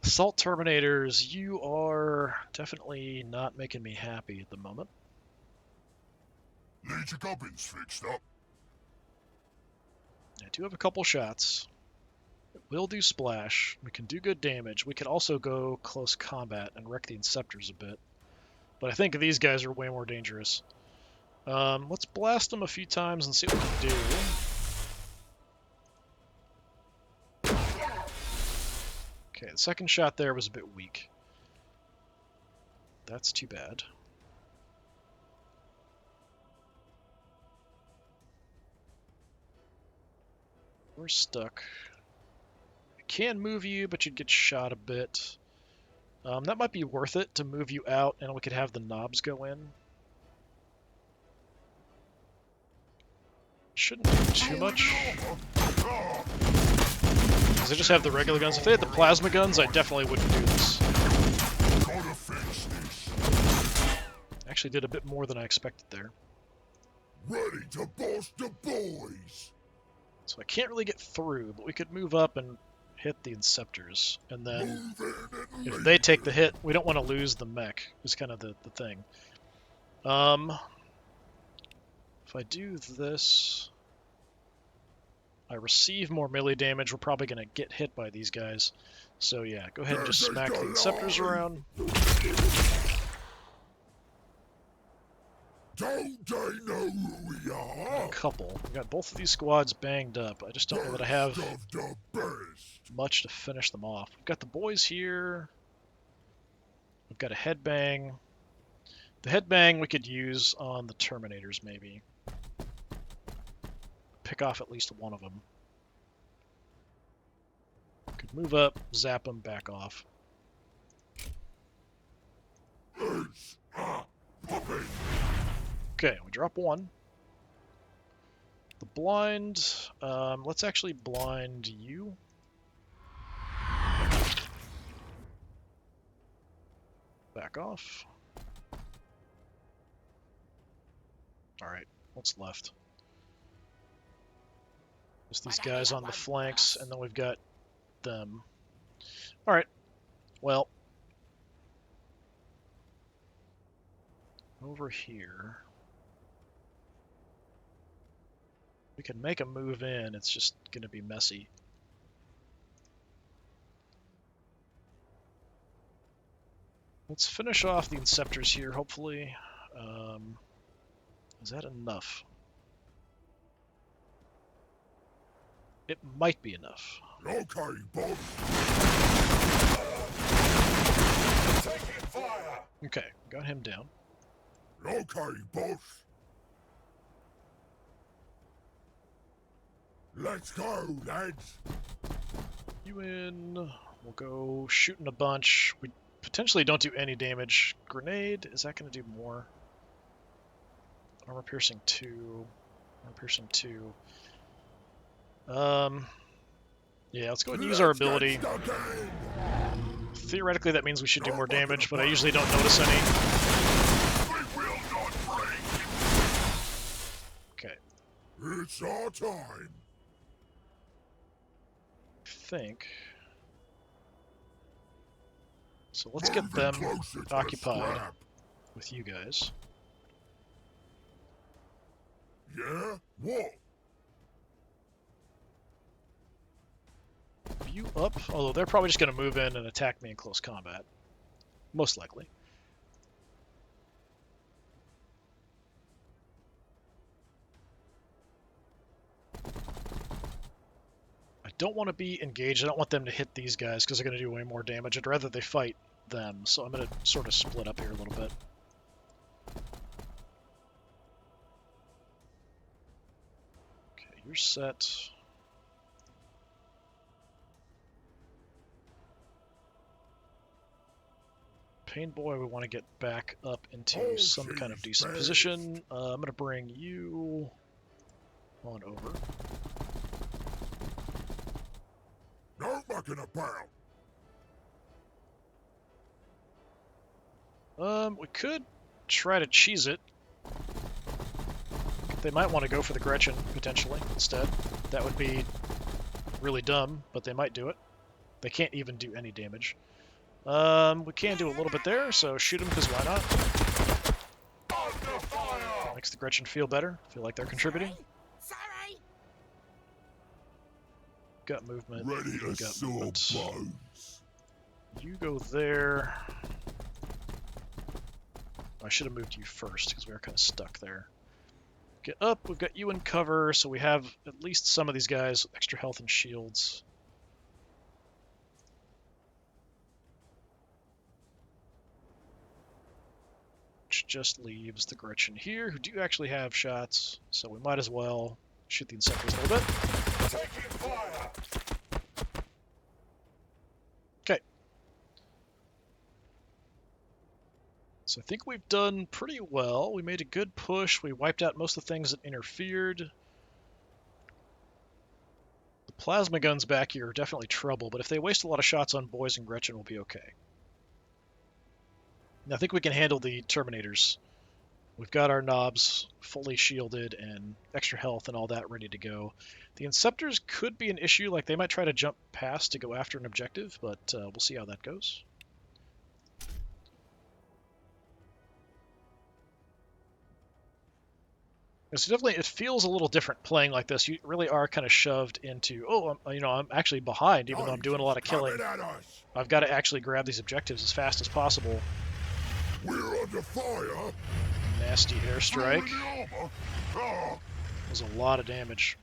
Assault Terminators, you are definitely not making me happy at the moment. Need your gubbins fixed up. I do have a couple shots. It will do splash. We can do good damage. We could also go close combat and wreck the Inceptors a bit. But I think these guys are way more dangerous. Let's blast them a few times and see what we can do. Okay, the second shot there was a bit weak. That's too bad. We're stuck. I can move you, but you'd get shot a bit. That might be worth it to move you out, and we could have the knobs go in. Shouldn't do too much. Because I just have the regular guns. If they had the plasma guns, I definitely wouldn't do this. Gotta fix this. Actually did a bit more than I expected there. Ready to boss the boys. So I can't really get through, but we could move up and hit the Inceptors. And then Move in and if leave they take the it. hit, we don't want to lose the mech, is kind of the thing. If I do this, I receive more melee damage. We're probably going to get hit by these guys. So yeah, go ahead and just smack the Inceptors around. Don't they know who we are? A couple. We got both of these squads banged up. I just don't know that I have Best of the best. much to finish them off. We've got the boys here. We've got a headbang. The headbang we could use on the Terminators, maybe. Pick off at least one of them. Could move up, zap them, back off. It's a puppet. Okay, we drop one. The blind, let's actually blind you. Back off. Alright, what's left? Just these guys on the flanks, and then we've got them. Alright, well. Over here. We can make a move in, it's just going to be messy. Let's finish off the Inceptors here, hopefully. Is that enough? It might be enough. Okay, boss. Okay, got him down. Okay, boss. Let's go, lads. You in. We'll go shooting a bunch. We potentially don't do any damage. Grenade, is that going to do more? Armor piercing 2. Armor piercing 2. Yeah, let's go ahead and use our ability. Theoretically, that means we should do more damage, but I usually don't notice any. Okay. It's our time. I think. So let's get them occupied with you guys. Yeah? What? You up? Although they're probably just going to move in and attack me in close combat. Most likely. I don't want to be engaged. I don't want them to hit these guys because they're going to do way more damage. I'd rather they fight them. So I'm going to sort of split up here a little bit. Okay, you're set. Pain Boy, we want to get back up into some kind of decent position. I'm going to bring you on over. No mucking about. We could try to cheese it. They might want to go for the Gretchen, potentially, instead. That would be really dumb, but they might do it. They can't even do any damage. We can do a little bit there, so shoot them, because why not? Makes the Gretchen feel better, feel like they're contributing. Sorry. Got movement. Ready to got saw movement. bones. You go there. I should have moved you first, because we were kind of stuck there. Get up, we've got you in cover, so we have at least some of these guys with extra health and shields. Which just leaves the Gretchen here, who do actually have shots, so we might as well shoot the Inceptors a little bit. Taking fire. Okay. So I think we've done pretty well. We made a good push. We wiped out most of the things that interfered. The plasma guns back here are definitely trouble, but if they waste a lot of shots on boys and Gretchen, we'll be okay. And I think we can handle the Terminators. We've got our knobs fully shielded and extra health and all that ready to go. The Inceptors could be an issue, like they might try to jump past to go after an objective, but we'll see how that goes. So definitely, it feels a little different playing like this. You really are kind of shoved into, oh, I'm actually behind, even though I'm doing a lot of killing. I've got to actually grab these objectives as fast as possible. We're under fire. Nasty airstrike. Ah. There's a lot of damage.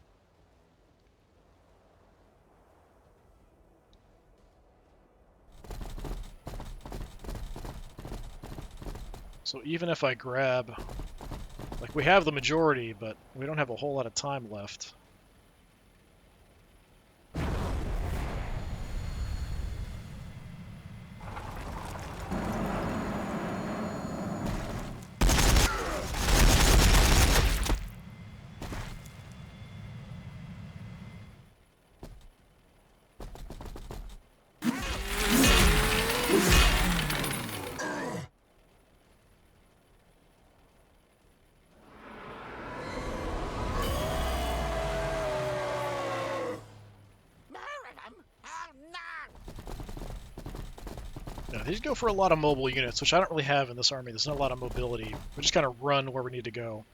So even if I grab... Like, we have the majority, but we don't have a whole lot of time left. Now, these go for a lot of mobile units, which I don't really have in this army. There's not a lot of mobility. We just kind of run where we need to go.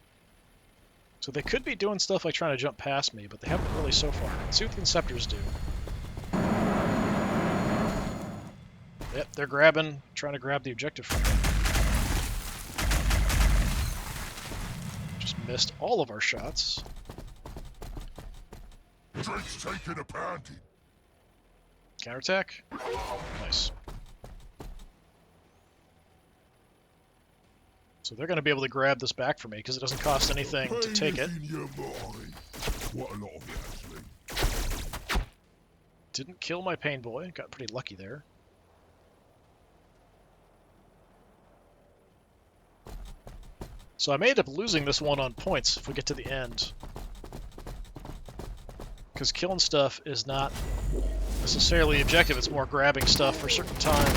So they could be doing stuff like trying to jump past me, but they haven't really so far. Let's see what the Inceptors do. Yep, they're trying to grab the objective from me. Just missed all of our shots. Drake's taking a pounding. Counterattack. Nice. So they're going to be able to grab this back for me because it doesn't cost anything to take it. In your mind. What a lot of it, actually. Didn't kill my pain boy. Got pretty lucky there. So I may end up losing this one on points if we get to the end. Because killing stuff is not necessarily the objective, it's more grabbing stuff for a certain time.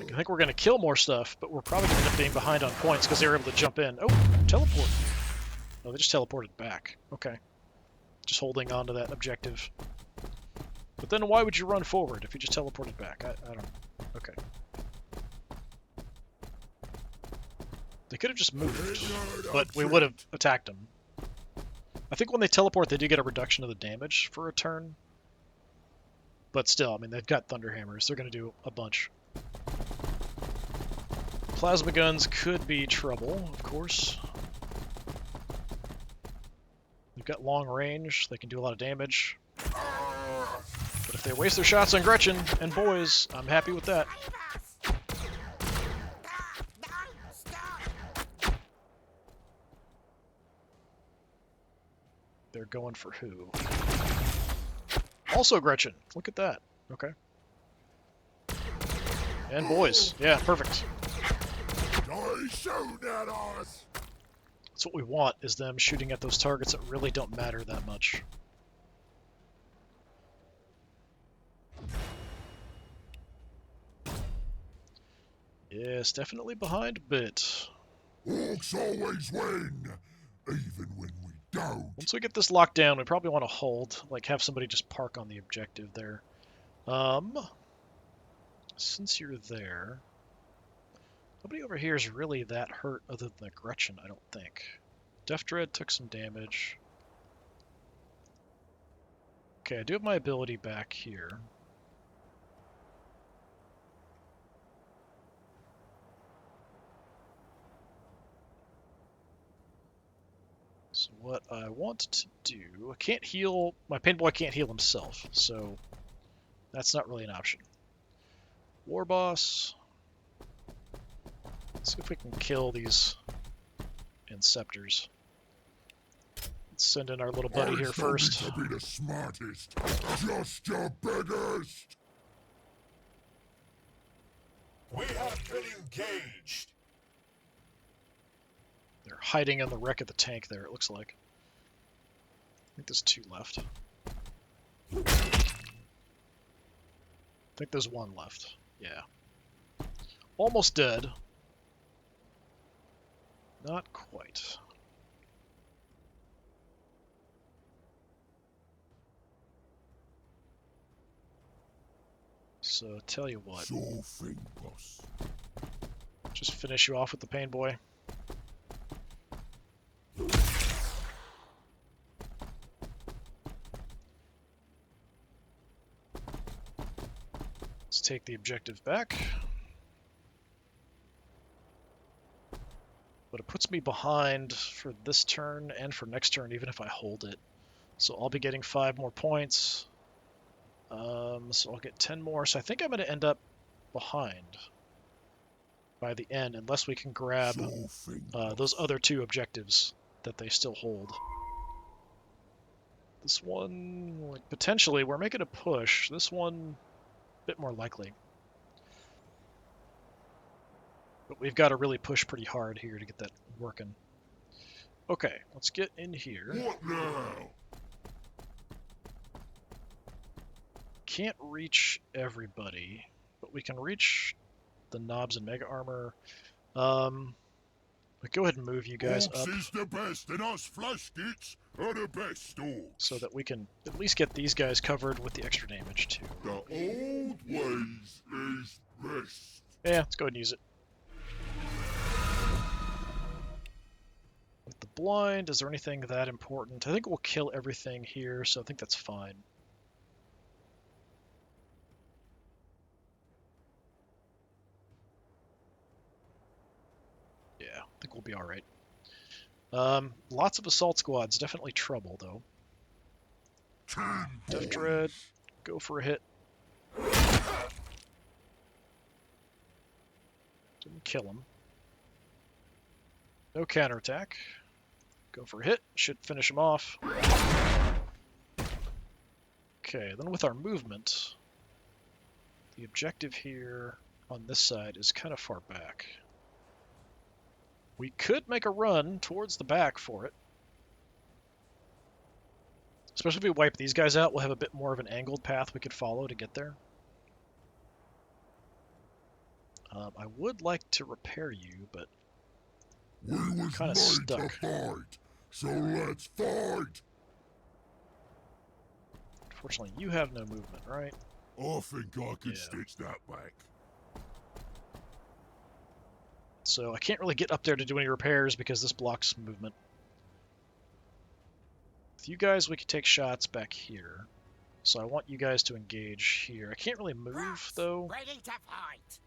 I think we're going to kill more stuff, but we're probably going to end up being behind on points because they were able to jump in. Oh, teleport. Oh, they just teleported back. Okay. Just holding on to that objective. But then why would you run forward if you just teleported back? I don't know. Okay. They could have just moved, but we would have attacked them. I think when they teleport, they do get a reduction of the damage for a turn. But still, I mean, they've got Thunder Hammers. They're going to do a bunch. Plasma guns could be trouble, of course. They've got long range. They can do a lot of damage. But if they waste their shots on Gretchen and boys, I'm happy with that. They're going for who? Also Gretchen. Look at that. Okay. And boys. Yeah, perfect. That's what we want, is them shooting at those targets that really don't matter that much. Yes, definitely behind a bit. Orks always win, even when we don't. Once we get this locked down, we probably want to hold, like have somebody just park on the objective there. Since you're there, nobody over here is really that hurt other than the Gretchen, I don't think. Death Dread took some damage. Okay, I do have my ability back here. So what I want to do, I can't heal, my pain boy can't heal himself, so that's not really an option. War boss. Let's see if we can kill these Inceptors. Let's send in our little buddy here first. To be the smartest, just your biggest. We have been engaged. They're hiding in the wreck of the tank there, it looks like. I think there's 2 left. I think there's 1 left. Yeah. Almost dead. Not quite. So, tell you what. Sure thing, boss. Just finish you off with the pain boy. Let's take the objective back. But it puts me behind for this turn and for next turn, even if I hold it. So I'll be getting 5 more points. So I'll get 10 more. So I think I'm going to end up behind by the end, unless we can grab those other 2 objectives that they still hold. This one, like, potentially, we're making a push. This one, a bit more likely. But we've got to really push pretty hard here to get that working. Okay, let's get in here. What now? Can't reach everybody, but we can reach the knobs and mega armor. But go ahead and move you guys up. Orks is the best, and us flesh geeks are the best Orks. So that we can at least get these guys covered with the extra damage too. The old ways is best. Yeah, let's go ahead and use it. With the blind, is there anything that important? I think we'll kill everything here, so I think that's fine. Yeah, I think we'll be alright. Lots of assault squads, definitely trouble though. Death Dread, go for a hit. Didn't kill him. No counterattack. Go for a hit. Should finish him off. Okay, then with our movement, the objective here on this side is kind of far back. We could make a run towards the back for it. Especially if we wipe these guys out, we'll have a bit more of an angled path we could follow to get there. I would like to repair you, but We kind of was made to stuck. fight, so let's fight! Unfortunately, you have no movement, right? I think I can Yeah. stitch that back. So I can't really get up there to do any repairs because this blocks movement. With you guys, we could take shots back here. So I want you guys to engage here. I can't really move, Orks, though. ready to fight.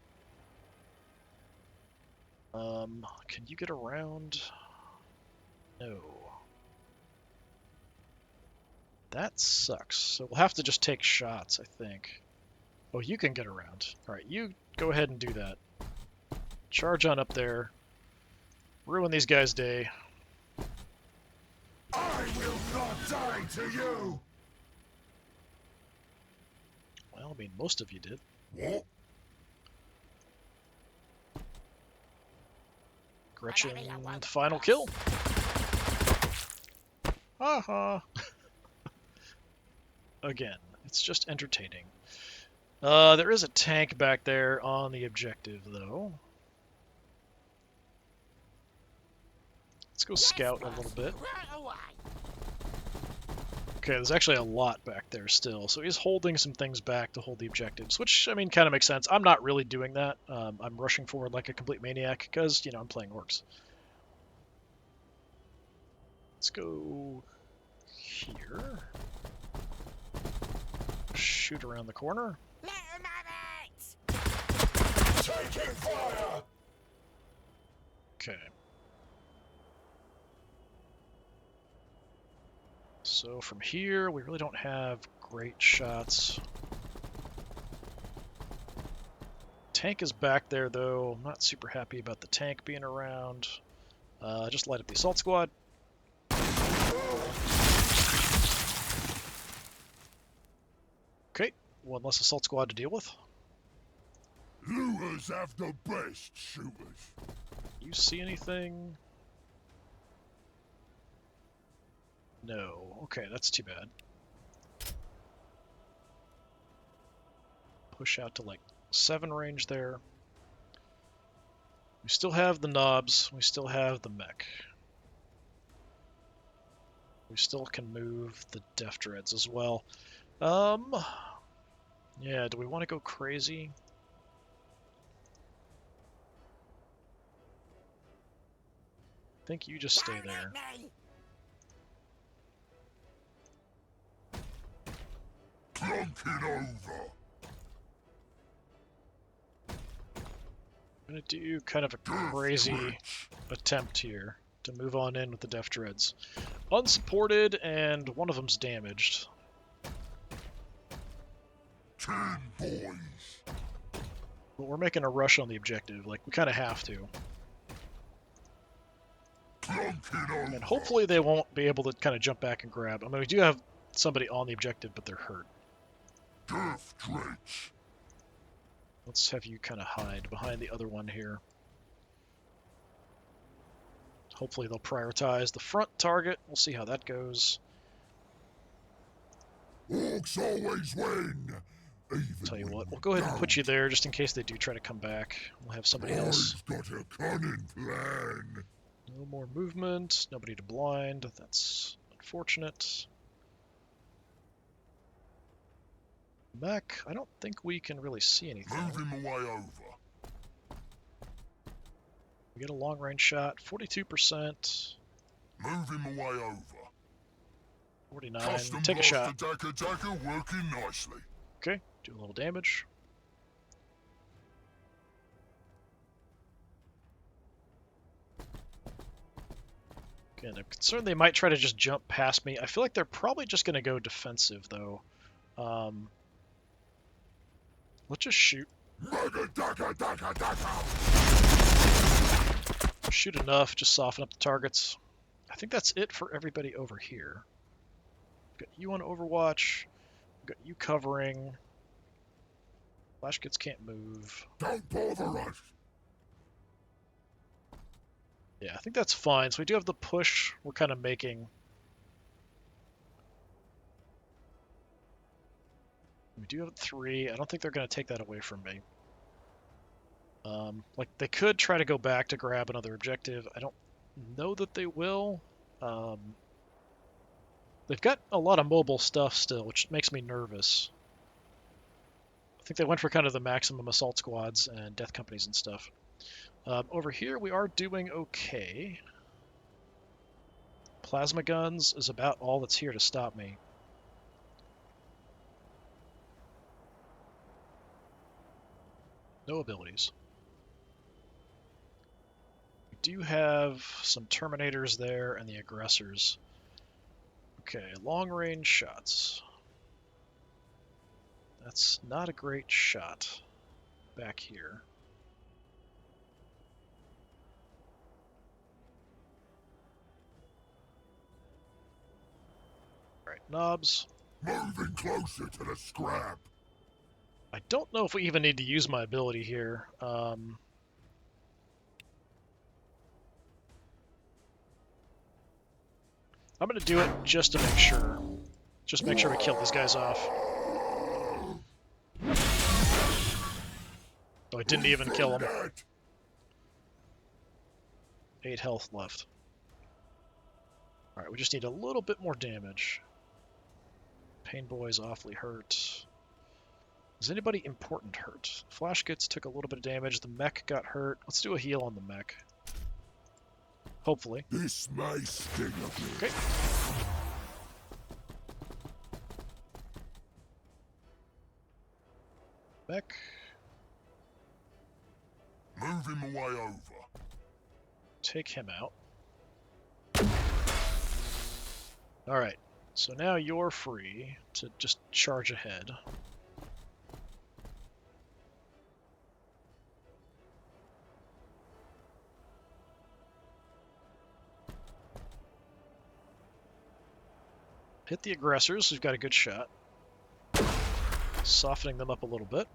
Can you get around? No. That sucks. So we'll have to just take shots, I think. Oh, you can get around. Alright, you go ahead and do that. Charge on up there. Ruin these guys' day. I will not die to you! Well, I mean, most of you did. What? Gretchen, final kill. Haha. Again, it's just entertaining. There is a tank back there on the objective, though. Let's go scout a little bit. Right away. Okay, there's actually a lot back there still, so he's holding some things back to hold the objectives, which, I mean, kind of makes sense. I'm not really doing that. I'm rushing forward like a complete maniac, because, you know, I'm playing Orks. Let's go here. Shoot around the corner. Let 'em have it. Taking fire! Okay. So from here, we really don't have great shots. Tank is back there, though. I'm not super happy about the tank being around. Just light up the assault squad. Okay, one less assault squad to deal with. Looters have the best shooters. You see anything? No. Okay, that's too bad. Push out to like 7 range there. We still have the knobs. We still have the mech. We still can move the Def Dreads as well. Yeah, do we want to go crazy? I think you just stay Down there. at me. Plunking over. I'm gonna do kind of a crazy attempt here to move on in with the Def Dreads. Unsupported, and one of them's damaged. 10 boys. But we're making a rush on the objective, like, we kind of have to. Plunking over. And hopefully they won't be able to kind of jump back and grab. I mean, we do have somebody on the objective, but they're hurt. Death Dredge. Let's have you kind of hide behind the other one here. Hopefully they'll prioritize the front target. We'll see how that goes. Orks always win. Even Tell you when what, we we'll go ahead and put you don't. there just in case they do try to come back. We'll have somebody else. I've got a cunning plan. No more movement, nobody to blind. That's unfortunate. Mech, I don't think we can really see anything. Move him away over. We get a long range shot, 42%, Move him away over. 49. Custom Take a shot. blaster Daka working nicely. Okay, do a little damage. Again, I'm concerned they might try to just jump past me. I feel like they're probably just going to go defensive, though. Let's just shoot. Mega Daka Daka Daka. Shoot enough, just soften up the targets. I think that's it for everybody over here. Got you on Overwatch. Got you covering. Flash kits can't move. Don't bother us. Yeah, I think that's fine. So we do have the push we're kind of making. We do have 3. I don't think they're going to take that away from me. Like, they could try to go back to grab another objective. I don't know that they will. They've got a lot of mobile stuff still, which makes me nervous. I think they went for kind of the maximum assault squads and death companies and stuff. Over here, we are doing okay. Plasma guns is about all that's here to stop me. No abilities. We do have some Terminators there and the Aggressors. Okay, long-range shots. That's not a great shot back here. Alright, knobs. Moving closer to the scrap. I don't know if we even need to use my ability here. I'm going to do it just to make sure. Just make sure we kill these guys off. Oh, I didn't even kill him. 8 health left. Alright, we just need a little bit more damage. Pain Boy's awfully hurt. Is anybody important hurt? Flash Kits took a little bit of damage. The mech got hurt. Let's do a heal on the mech. Hopefully. This may sting a bit. Okay. Mech. Move him away over. Take him out. Alright, so now you're free to just charge ahead. Hit the aggressors, we've got a good shot. Softening them up a little bit.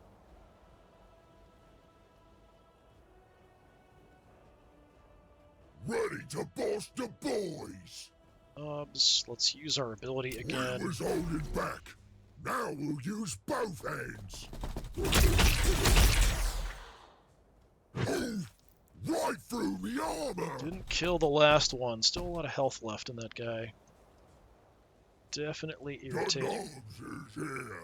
Ready to boss the boys. Let's use our ability again. We was holding back. Now we'll use both hands. Move right through the armor. Didn't kill the last one. Still a lot of health left in that guy. Definitely The irritating. dogs is here.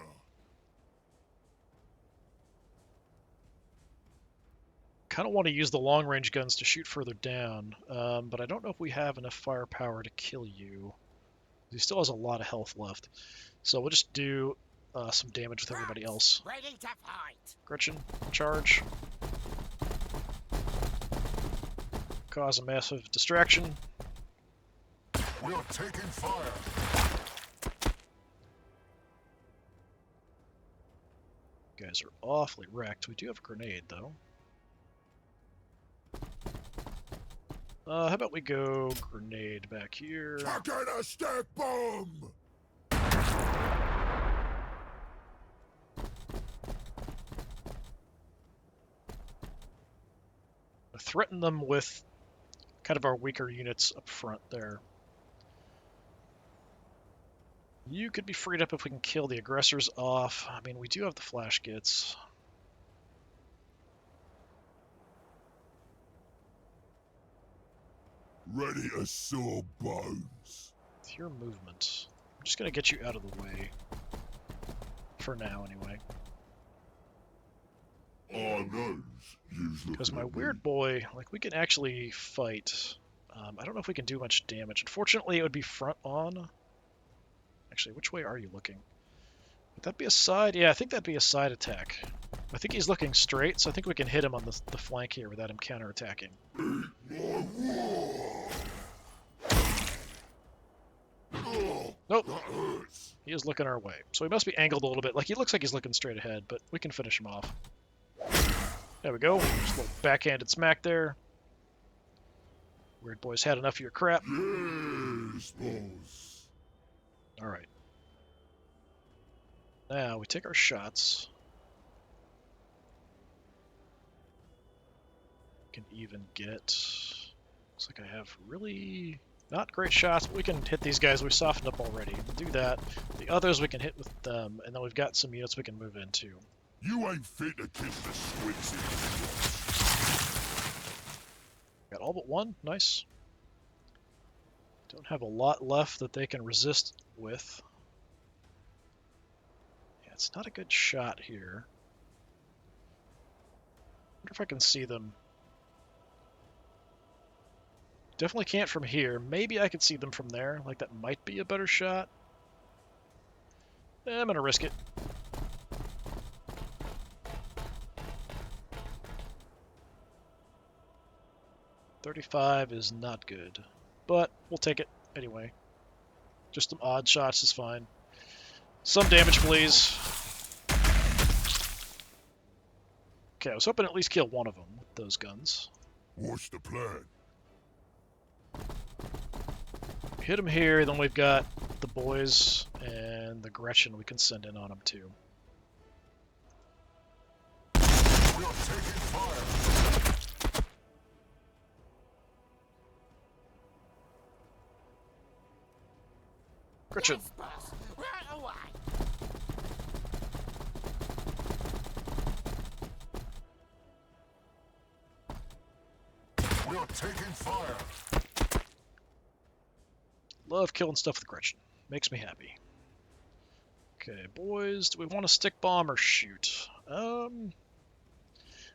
Kind of want to use the long-range guns to shoot further down, but I don't know if we have enough firepower to kill you. He still has a lot of health left. So we'll just do some damage with everybody else. Ready to fight. Gretchen, charge. Cause a massive distraction. We're taking fire. You guys are awfully wrecked. We do have a grenade, though. How about we go grenade back here? Chuck in a stack bomb. Threaten them with kind of our weaker units up front there. You could be freed up if we can kill the aggressors off. I mean, we do have the flash kits. Ready to saw bones. With your movement, I'm just going to get you out of the way. For now, anyway. Our nose, use Because my weird boy, like, we can actually fight. I don't know if we can do much damage. Unfortunately, it would be front on. Actually, which way are you looking? Would that be a side? Yeah, I think that'd be a side attack. I think he's looking straight, so I think we can hit him on the flank here without him counterattacking. Nope. He is looking our way. So he must be angled a little bit. Like, he looks like he's looking straight ahead, but we can finish him off. There we go. Just a little backhanded smack there. Weird boys had enough of your crap. Yes, boss. Alright. Now we take our shots. Can even get... Looks like I have really not great shots, but we can hit these guys. We've softened up already. We'll do that. The others we can hit with them, and then we've got some units we can move into. You ain't fit to kiss the squids in. Got all but one. Nice. Don't have a lot left that they can resist with. Yeah, it's not a good shot here. Wonder if I can see them. Definitely can't from here. Maybe I could see them from there. Like, that might be a better shot. I'm gonna risk it. .35 is not good, but we'll take it anyway. Just some odd shots is fine. Some damage, please. Okay, I was hoping to at least kill one of them with those guns. What's the plan? Hit him here, then we've got the boys and the Gretchen we can send in on them too. We are taking fire. Gretchen. Yes, boss. Right away. We are taking fire. Love killing stuff with Gretchen. Makes me happy. Okay, boys, do we want to stick bomb or shoot?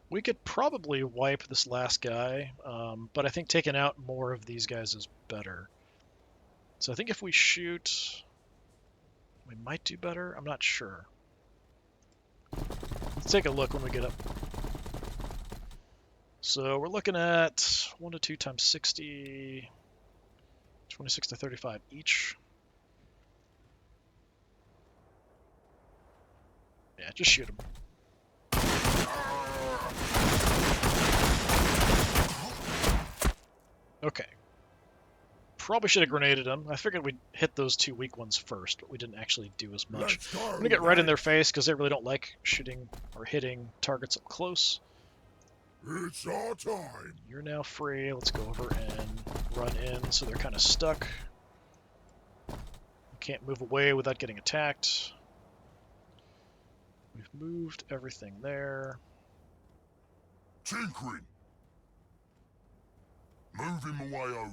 We could probably wipe this last guy, but I think taking out more of these guys is better. So I think if we shoot, we might do better. I'm not sure. Let's take a look when we get up. So we're looking at 1 to 2 times 60, 26 to 35 each. Yeah, just shoot them. Okay. Probably should have grenaded them. I figured we'd hit those two weak ones first, but we didn't actually do as much. Let's go, I'm gonna get right in mate. their face because they really don't like shooting or hitting targets up close. It's our time. You're now free. Let's go over and run in so they're kind of stuck. You can't move away without getting attacked. We've moved everything there. Tinkering. Move him away over.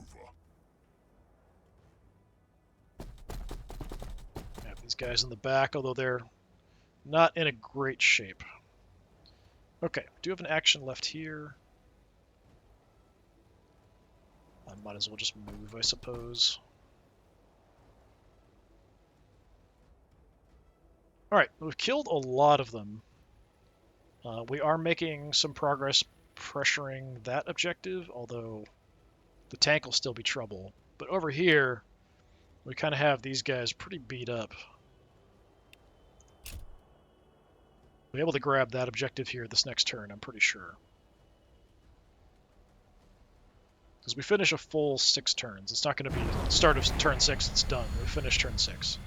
We have these guys in the back, although they're not in a great shape. Okay, we do have an action left here. I might as well just move, I suppose. Alright, we've killed a lot of them. We are making some progress pressuring that objective, although the tank will still be trouble. But over here, we kind of have these guys pretty beat up. We'll be able to grab that objective here this next turn, I'm pretty sure. Because we finish a full 6 turns. It's not going to be start of turn 6, it's done. We finish turn 6.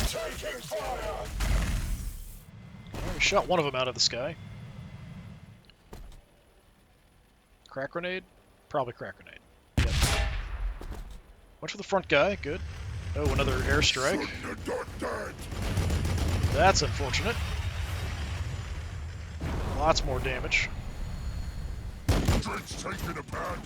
Taking fire. Well, we shot one of them out of the sky. Crack grenade? Probably crack grenade. Yep. Went for the front guy, good. Oh, another airstrike. That's unfortunate. Lots more damage. Drink's taking a pan.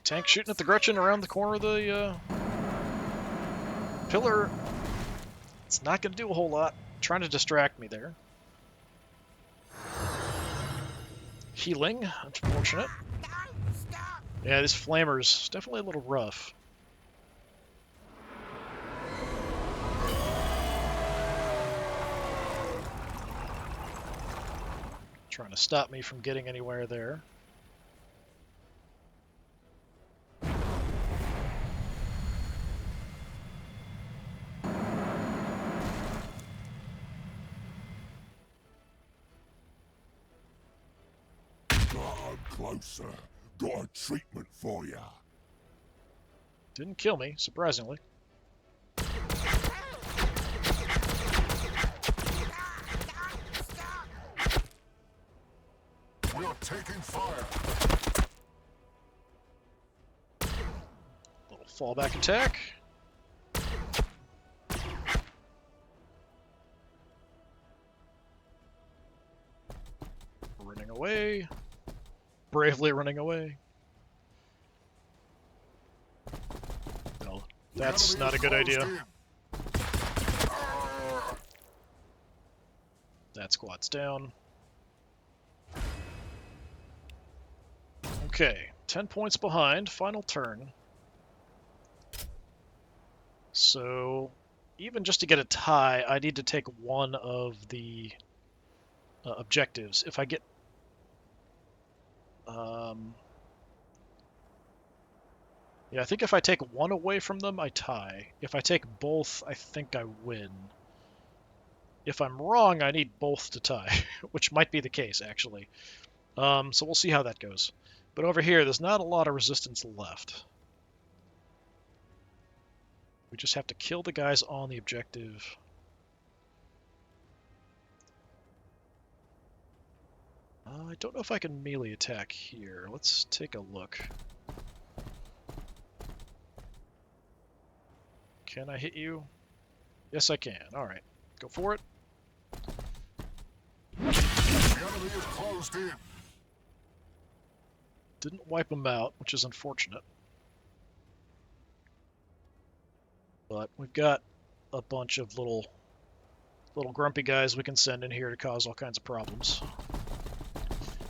Tank shooting at the Gretchen around the corner of the pillar. It's not going to do a whole lot. Trying to distract me there. Healing, unfortunate. No, stop. Yeah, this flamer's definitely a little rough. Trying to stop me from getting anywhere there. I'm closer. Got a treatment for ya. Didn't kill me, surprisingly. Stop! We're taking fire. Little fallback attack. Running away. Bravely running away. No, that's not a good idea. That squad's down. Okay, 10 points behind, final turn. So, even just to get a tie, I need to take one of the objectives. If I get... yeah, I think if I take one away from them, I tie. If I take both, I think I win. If I'm wrong, I need both to tie, which might be the case, actually. So we'll see how that goes. But over here, there's not a lot of resistance left. We just have to kill the guys on the objective. I don't know if I can melee attack here. Let's take a look. Can I hit you? Yes, I can. Alright, go for it. The enemy is closed in. Didn't wipe them out, which is unfortunate. But we've got a bunch of little grumpy guys we can send in here to cause all kinds of problems.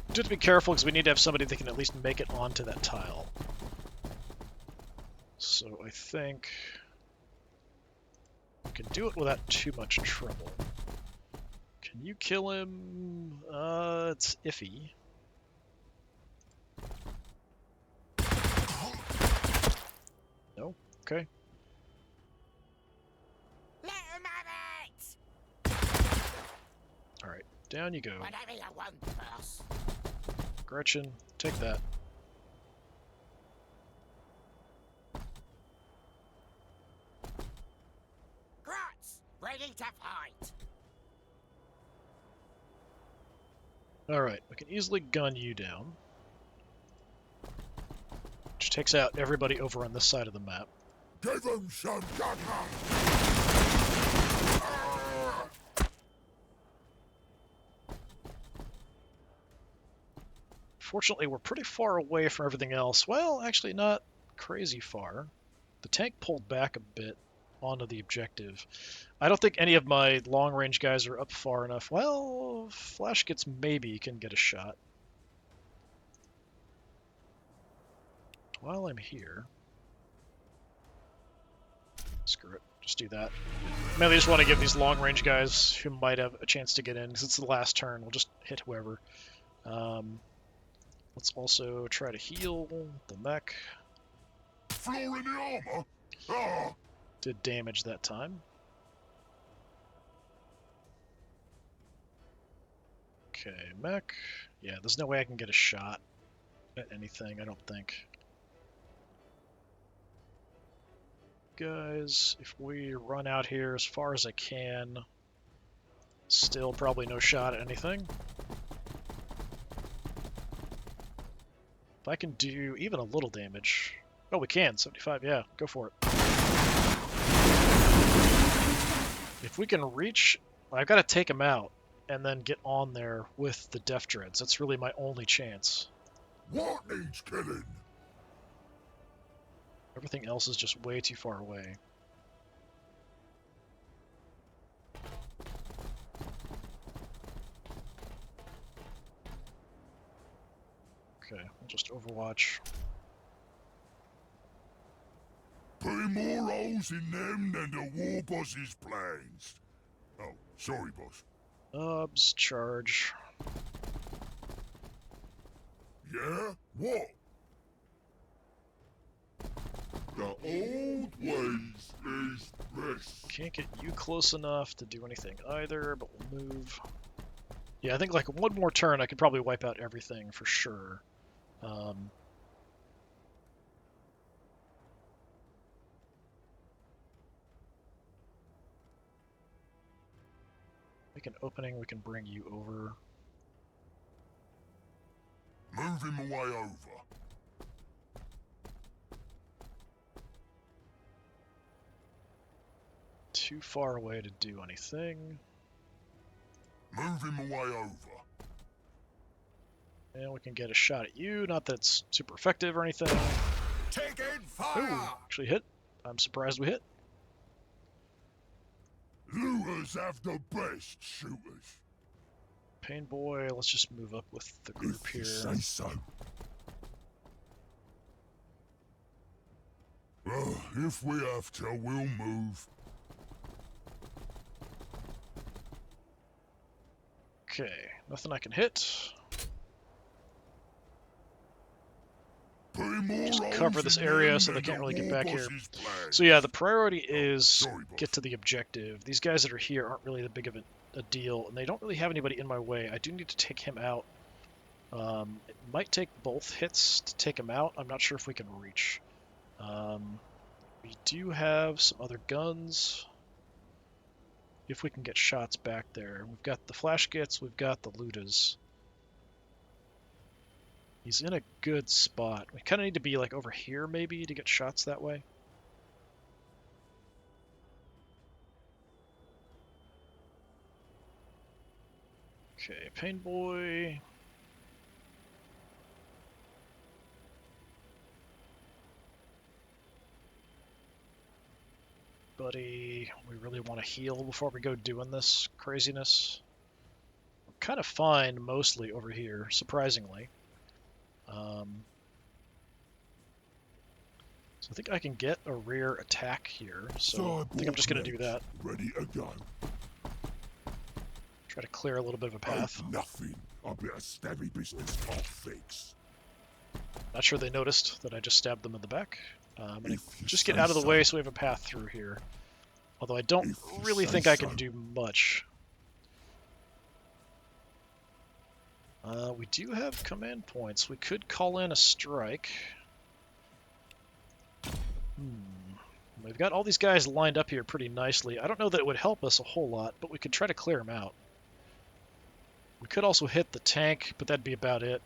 Do have to be careful because we need to have somebody that can at least make it onto that tile. So I think we can do it without too much trouble. Can you kill him? It's iffy. No? Okay. Let him have it! Alright, down you go. Whatever you want, boss. Gretchen, take that. Grots, ready to fight. Alright, we can easily gun you down. Which takes out everybody over on this side of the map. Give him some gunner. Fortunately, we're pretty far away from everything else. Well, actually not crazy far. The tank pulled back a bit onto the objective. I don't think any of my long-range guys are up far enough. Well, Flash Gets maybe can get a shot. While I'm here... Screw it. Just do that. I mainly just want to give these long-range guys who might have a chance to get in, because it's the last turn. We'll just hit whoever. Let's also try to heal the mech. Flaw in the armor. Ah. Did damage that time. Okay, mech. Yeah, there's no way I can get a shot at anything, I don't think. Guys, if we run out here as far as I can, still probably no shot at anything. If I can do even a little damage... Oh, we can. 75, yeah. Go for it. If we can reach... I've got to take him out and then get on there with the Def Dreads. That's really my only chance. What needs killing? Everything else is just way too far away. Okay, we'll just Overwatch. Putting more holes in them than the war boss's plans. Oh, sorry, boss. Charge. Yeah? What? The old ways is best. Can't get you close enough to do anything either, but we'll move. Yeah, I think like one more turn I could probably wipe out everything for sure. Make an opening, we can bring you over. Move him away over. Too far away to do anything. Move him away over. And we can get a shot at you. Not that it's super effective or anything. Taking fire! Ooh, actually hit. I'm surprised we hit. Looters have the best shooters. Pain Boy, let's just move up with the group If here. you say so. If we have to, we'll move. Okay, nothing I can hit. Just cover this area so they can't really get back here. So yeah, the priority is get to the objective. These guys that are here aren't really that big of a deal, and they don't really have anybody in my way. I do need to take him out. It might take both hits to take him out. I'm not sure if we can reach. We do have some other guns. If we can get shots back there. We've got the flash gits, we've got the Ludas. He's in a good spot. We kind of need to be like over here maybe to get shots that way. Okay, Pain Boy. Buddy, we really want to heal before we go doing this craziness. We're kind of fine mostly over here, surprisingly. So I think I can get a rear attack here, so I think I'm just going to do that. Ready to go. Try to clear a little bit of a path. Nothing. A bit of stabby business I'll fix. Not sure they noticed that I just stabbed them in the back. I'm going If to you just get say out of the so. way so we have a path through here. Although I don't If you really say think I can so. do much. We do have command points. We could call in a strike. We've got all these guys lined up here pretty nicely. I don't know that it would help us a whole lot, but we could try to clear them out. We could also hit the tank, but that'd be about it.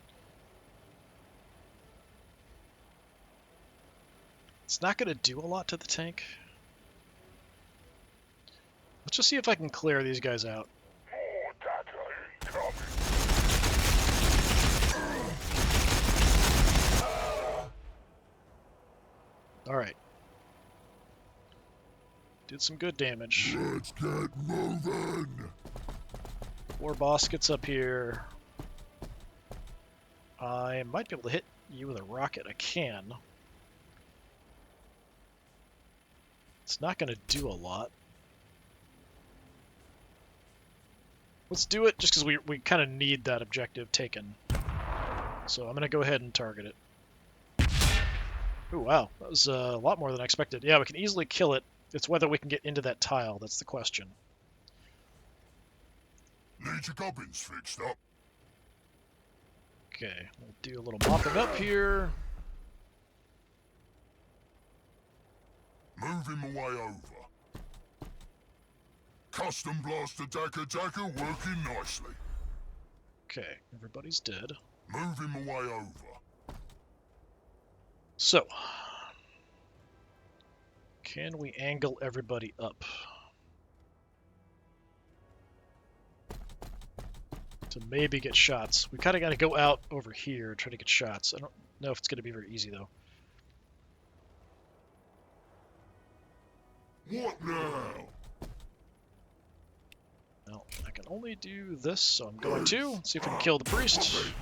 It's not going to do a lot to the tank. Let's just see if I can clear these guys out. More data incoming. Alright. Did some good damage. Let's get moving. War boss gets up here. I might be able to hit you with a rocket. I can. It's not going to do a lot. Let's do it just because we kind of need that objective taken. So I'm going to go ahead and target it. Ooh, wow. That was a lot more than I expected. Yeah, we can easily kill it. It's whether we can get into that tile. That's the question. Need your gubbins fixed up. Okay, we'll do a little mopping up here. Move him away over. Custom blaster Daka working nicely. Okay, everybody's dead. Move him away over. So, can we angle everybody up? To maybe get shots. We kind of got to go out over here and try to get shots. I don't know if it's going to be very easy, though. What now? Well, I can only do this, so I'm going to. See if we can kill the priest.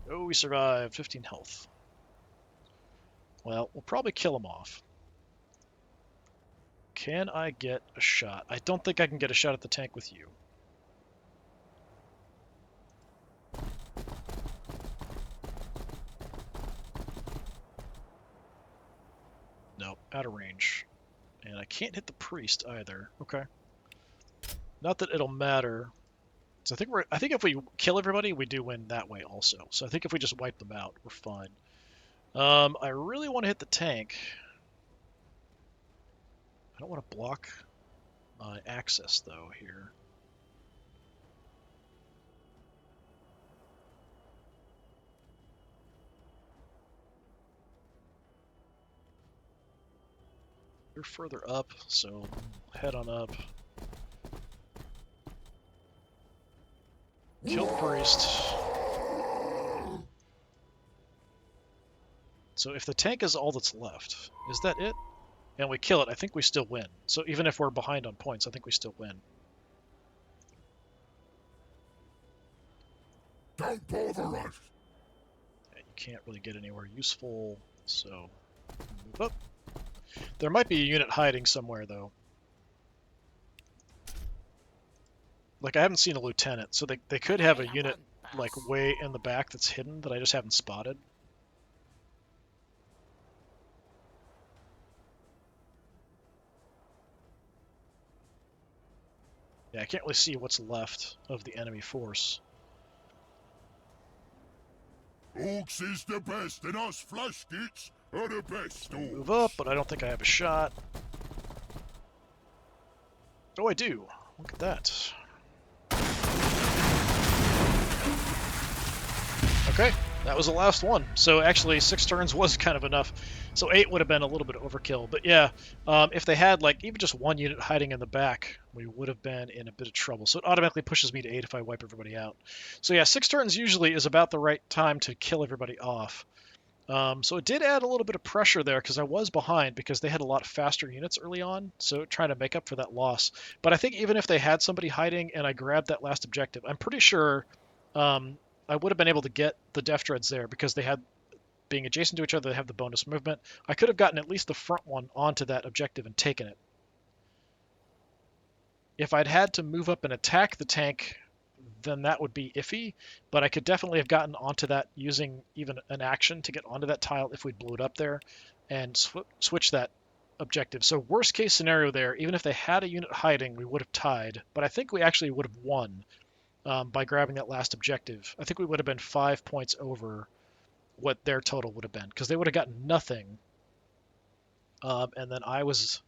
Oh, we survived. 15 health. Well, we'll probably kill him off. Can I get a shot? I don't think I can get a shot at the tank with you. Nope, out of range. And I can't hit the priest either. Okay. Not that it'll matter. So I think if we kill everybody, we do win that way also. So I think if we just wipe them out, we're fine. I really want to hit the tank. I don't want to block my access though here. You're further up, so head on up. Kill the priest. So if the tank is all that's left, is that it? And we kill it, I think we still win. So even if we're behind on points, I think we still win. Don't bother us. Yeah, you can't really get anywhere useful, so move up. There might be a unit hiding somewhere, though. Like, I haven't seen a lieutenant, so they could have a unit, like, way in the back that's hidden that I just haven't spotted. Yeah, I can't really see what's left of the enemy force. Orks is the best, and us flash kits are the best. Move up, but I don't think I have a shot. Oh, I do. Look at that. Okay, that was the last one. So actually, 6 turns was kind of enough. So 8 would have been a little bit overkill. But yeah, if they had like even just 1 unit hiding in the back, we would have been in a bit of trouble. So it automatically pushes me to 8 if I wipe everybody out. So yeah, 6 turns usually is about the right time to kill everybody off. So it did add a little bit of pressure there because I was behind because they had a lot faster units early on, so trying to make up for that loss. But I think even if they had somebody hiding and I grabbed that last objective, I'm pretty sure I would have been able to get the Death Dreads there because they had, being adjacent to each other, they have the bonus movement. I could have gotten at least the front one onto that objective and taken it. If I'd had to move up and attack the tank, then that would be iffy, but I could definitely have gotten onto that using even an action to get onto that tile if we blew it up there and switch that objective. So worst case scenario there, even if they had a unit hiding, we would have tied, but I think we actually would have won by grabbing that last objective. I think we would have been 5 points over what their total would have been because they would have gotten nothing, and then I was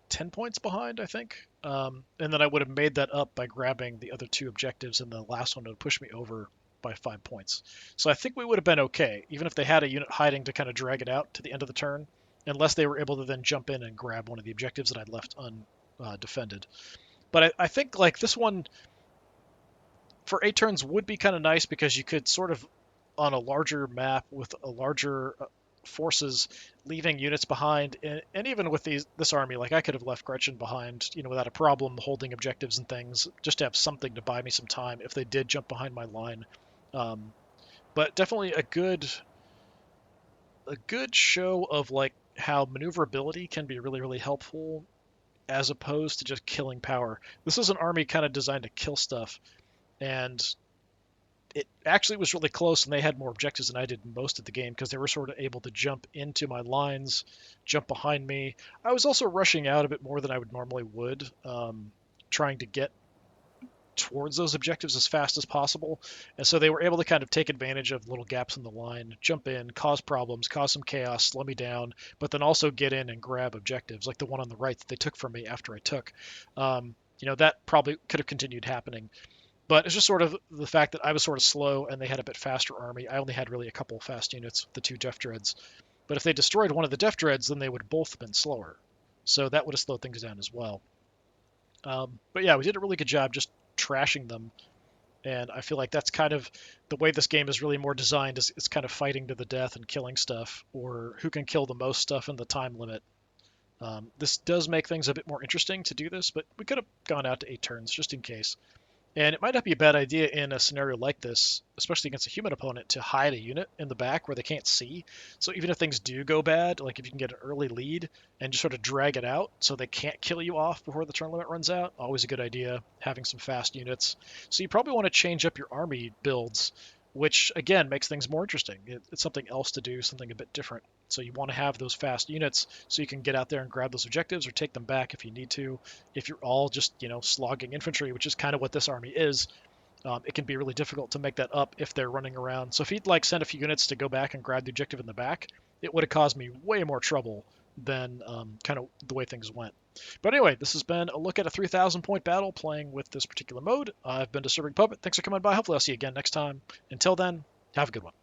10 points behind, I think. And then I would have made that up by grabbing the other 2 objectives, and the last one would push me over by 5 points. So I think we would have been okay, even if they had a unit hiding to kind of drag it out to the end of the turn, unless they were able to then jump in and grab one of the objectives that I'd left undefended. But I think like this one, for 8 turns, would be kind of nice because you could sort of, on a larger map with a larger forces, leaving units behind, and even with this army, like I could have left Gretchen behind, without a problem, holding objectives and things, just to have something to buy me some time if they did jump behind my line. But definitely a good show of like how maneuverability can be really, really helpful as opposed to just killing power. This is an army kind of designed to kill stuff, and it actually was really close, and they had more objectives than I did most of the game because they were sort of able to jump into my lines, jump behind me. I was also rushing out a bit more than I would normally would, trying to get towards those objectives as fast as possible. And so they were able to kind of take advantage of little gaps in the line, jump in, cause problems, cause some chaos, slow me down, but then also get in and grab objectives, like the one on the right that they took from me after I took. That probably could have continued happening. But it's just sort of the fact that I was sort of slow and they had a bit faster army. I only had really a couple fast units, the 2 Death Dreads. But if they destroyed one of the Death Dreads, then they would have both been slower. So that would have slowed things down as well. But yeah, we did a really good job just trashing them. And I feel like that's kind of the way this game is really more designed, is it's kind of fighting to the death and killing stuff, or who can kill the most stuff in the time limit. This does make things a bit more interesting to do this, but we could have gone out to 8 turns just in case. And it might not be a bad idea in a scenario like this, especially against a human opponent, to hide a unit in the back where they can't see. So even if things do go bad, like if you can get an early lead and just sort of drag it out so they can't kill you off before the turn limit runs out, always a good idea, having some fast units. So you probably want to change up your army builds which again makes things more interesting. It's something else to do, something a bit different. So you want to have those fast units so you can get out there and grab those objectives or take them back if you need to. If you're all just, slogging infantry, which is kind of what this army is, it can be really difficult to make that up if they're running around. So if he'd send a few units to go back and grab the objective in the back, it would have caused me way more trouble than kind of the way things went. But anyway, this has been a look at a 3,000 point battle playing with this particular mode. I've been Disturbing Puppet. Thanks for coming by. Hopefully I'll see you again next time. Until then, have a good one.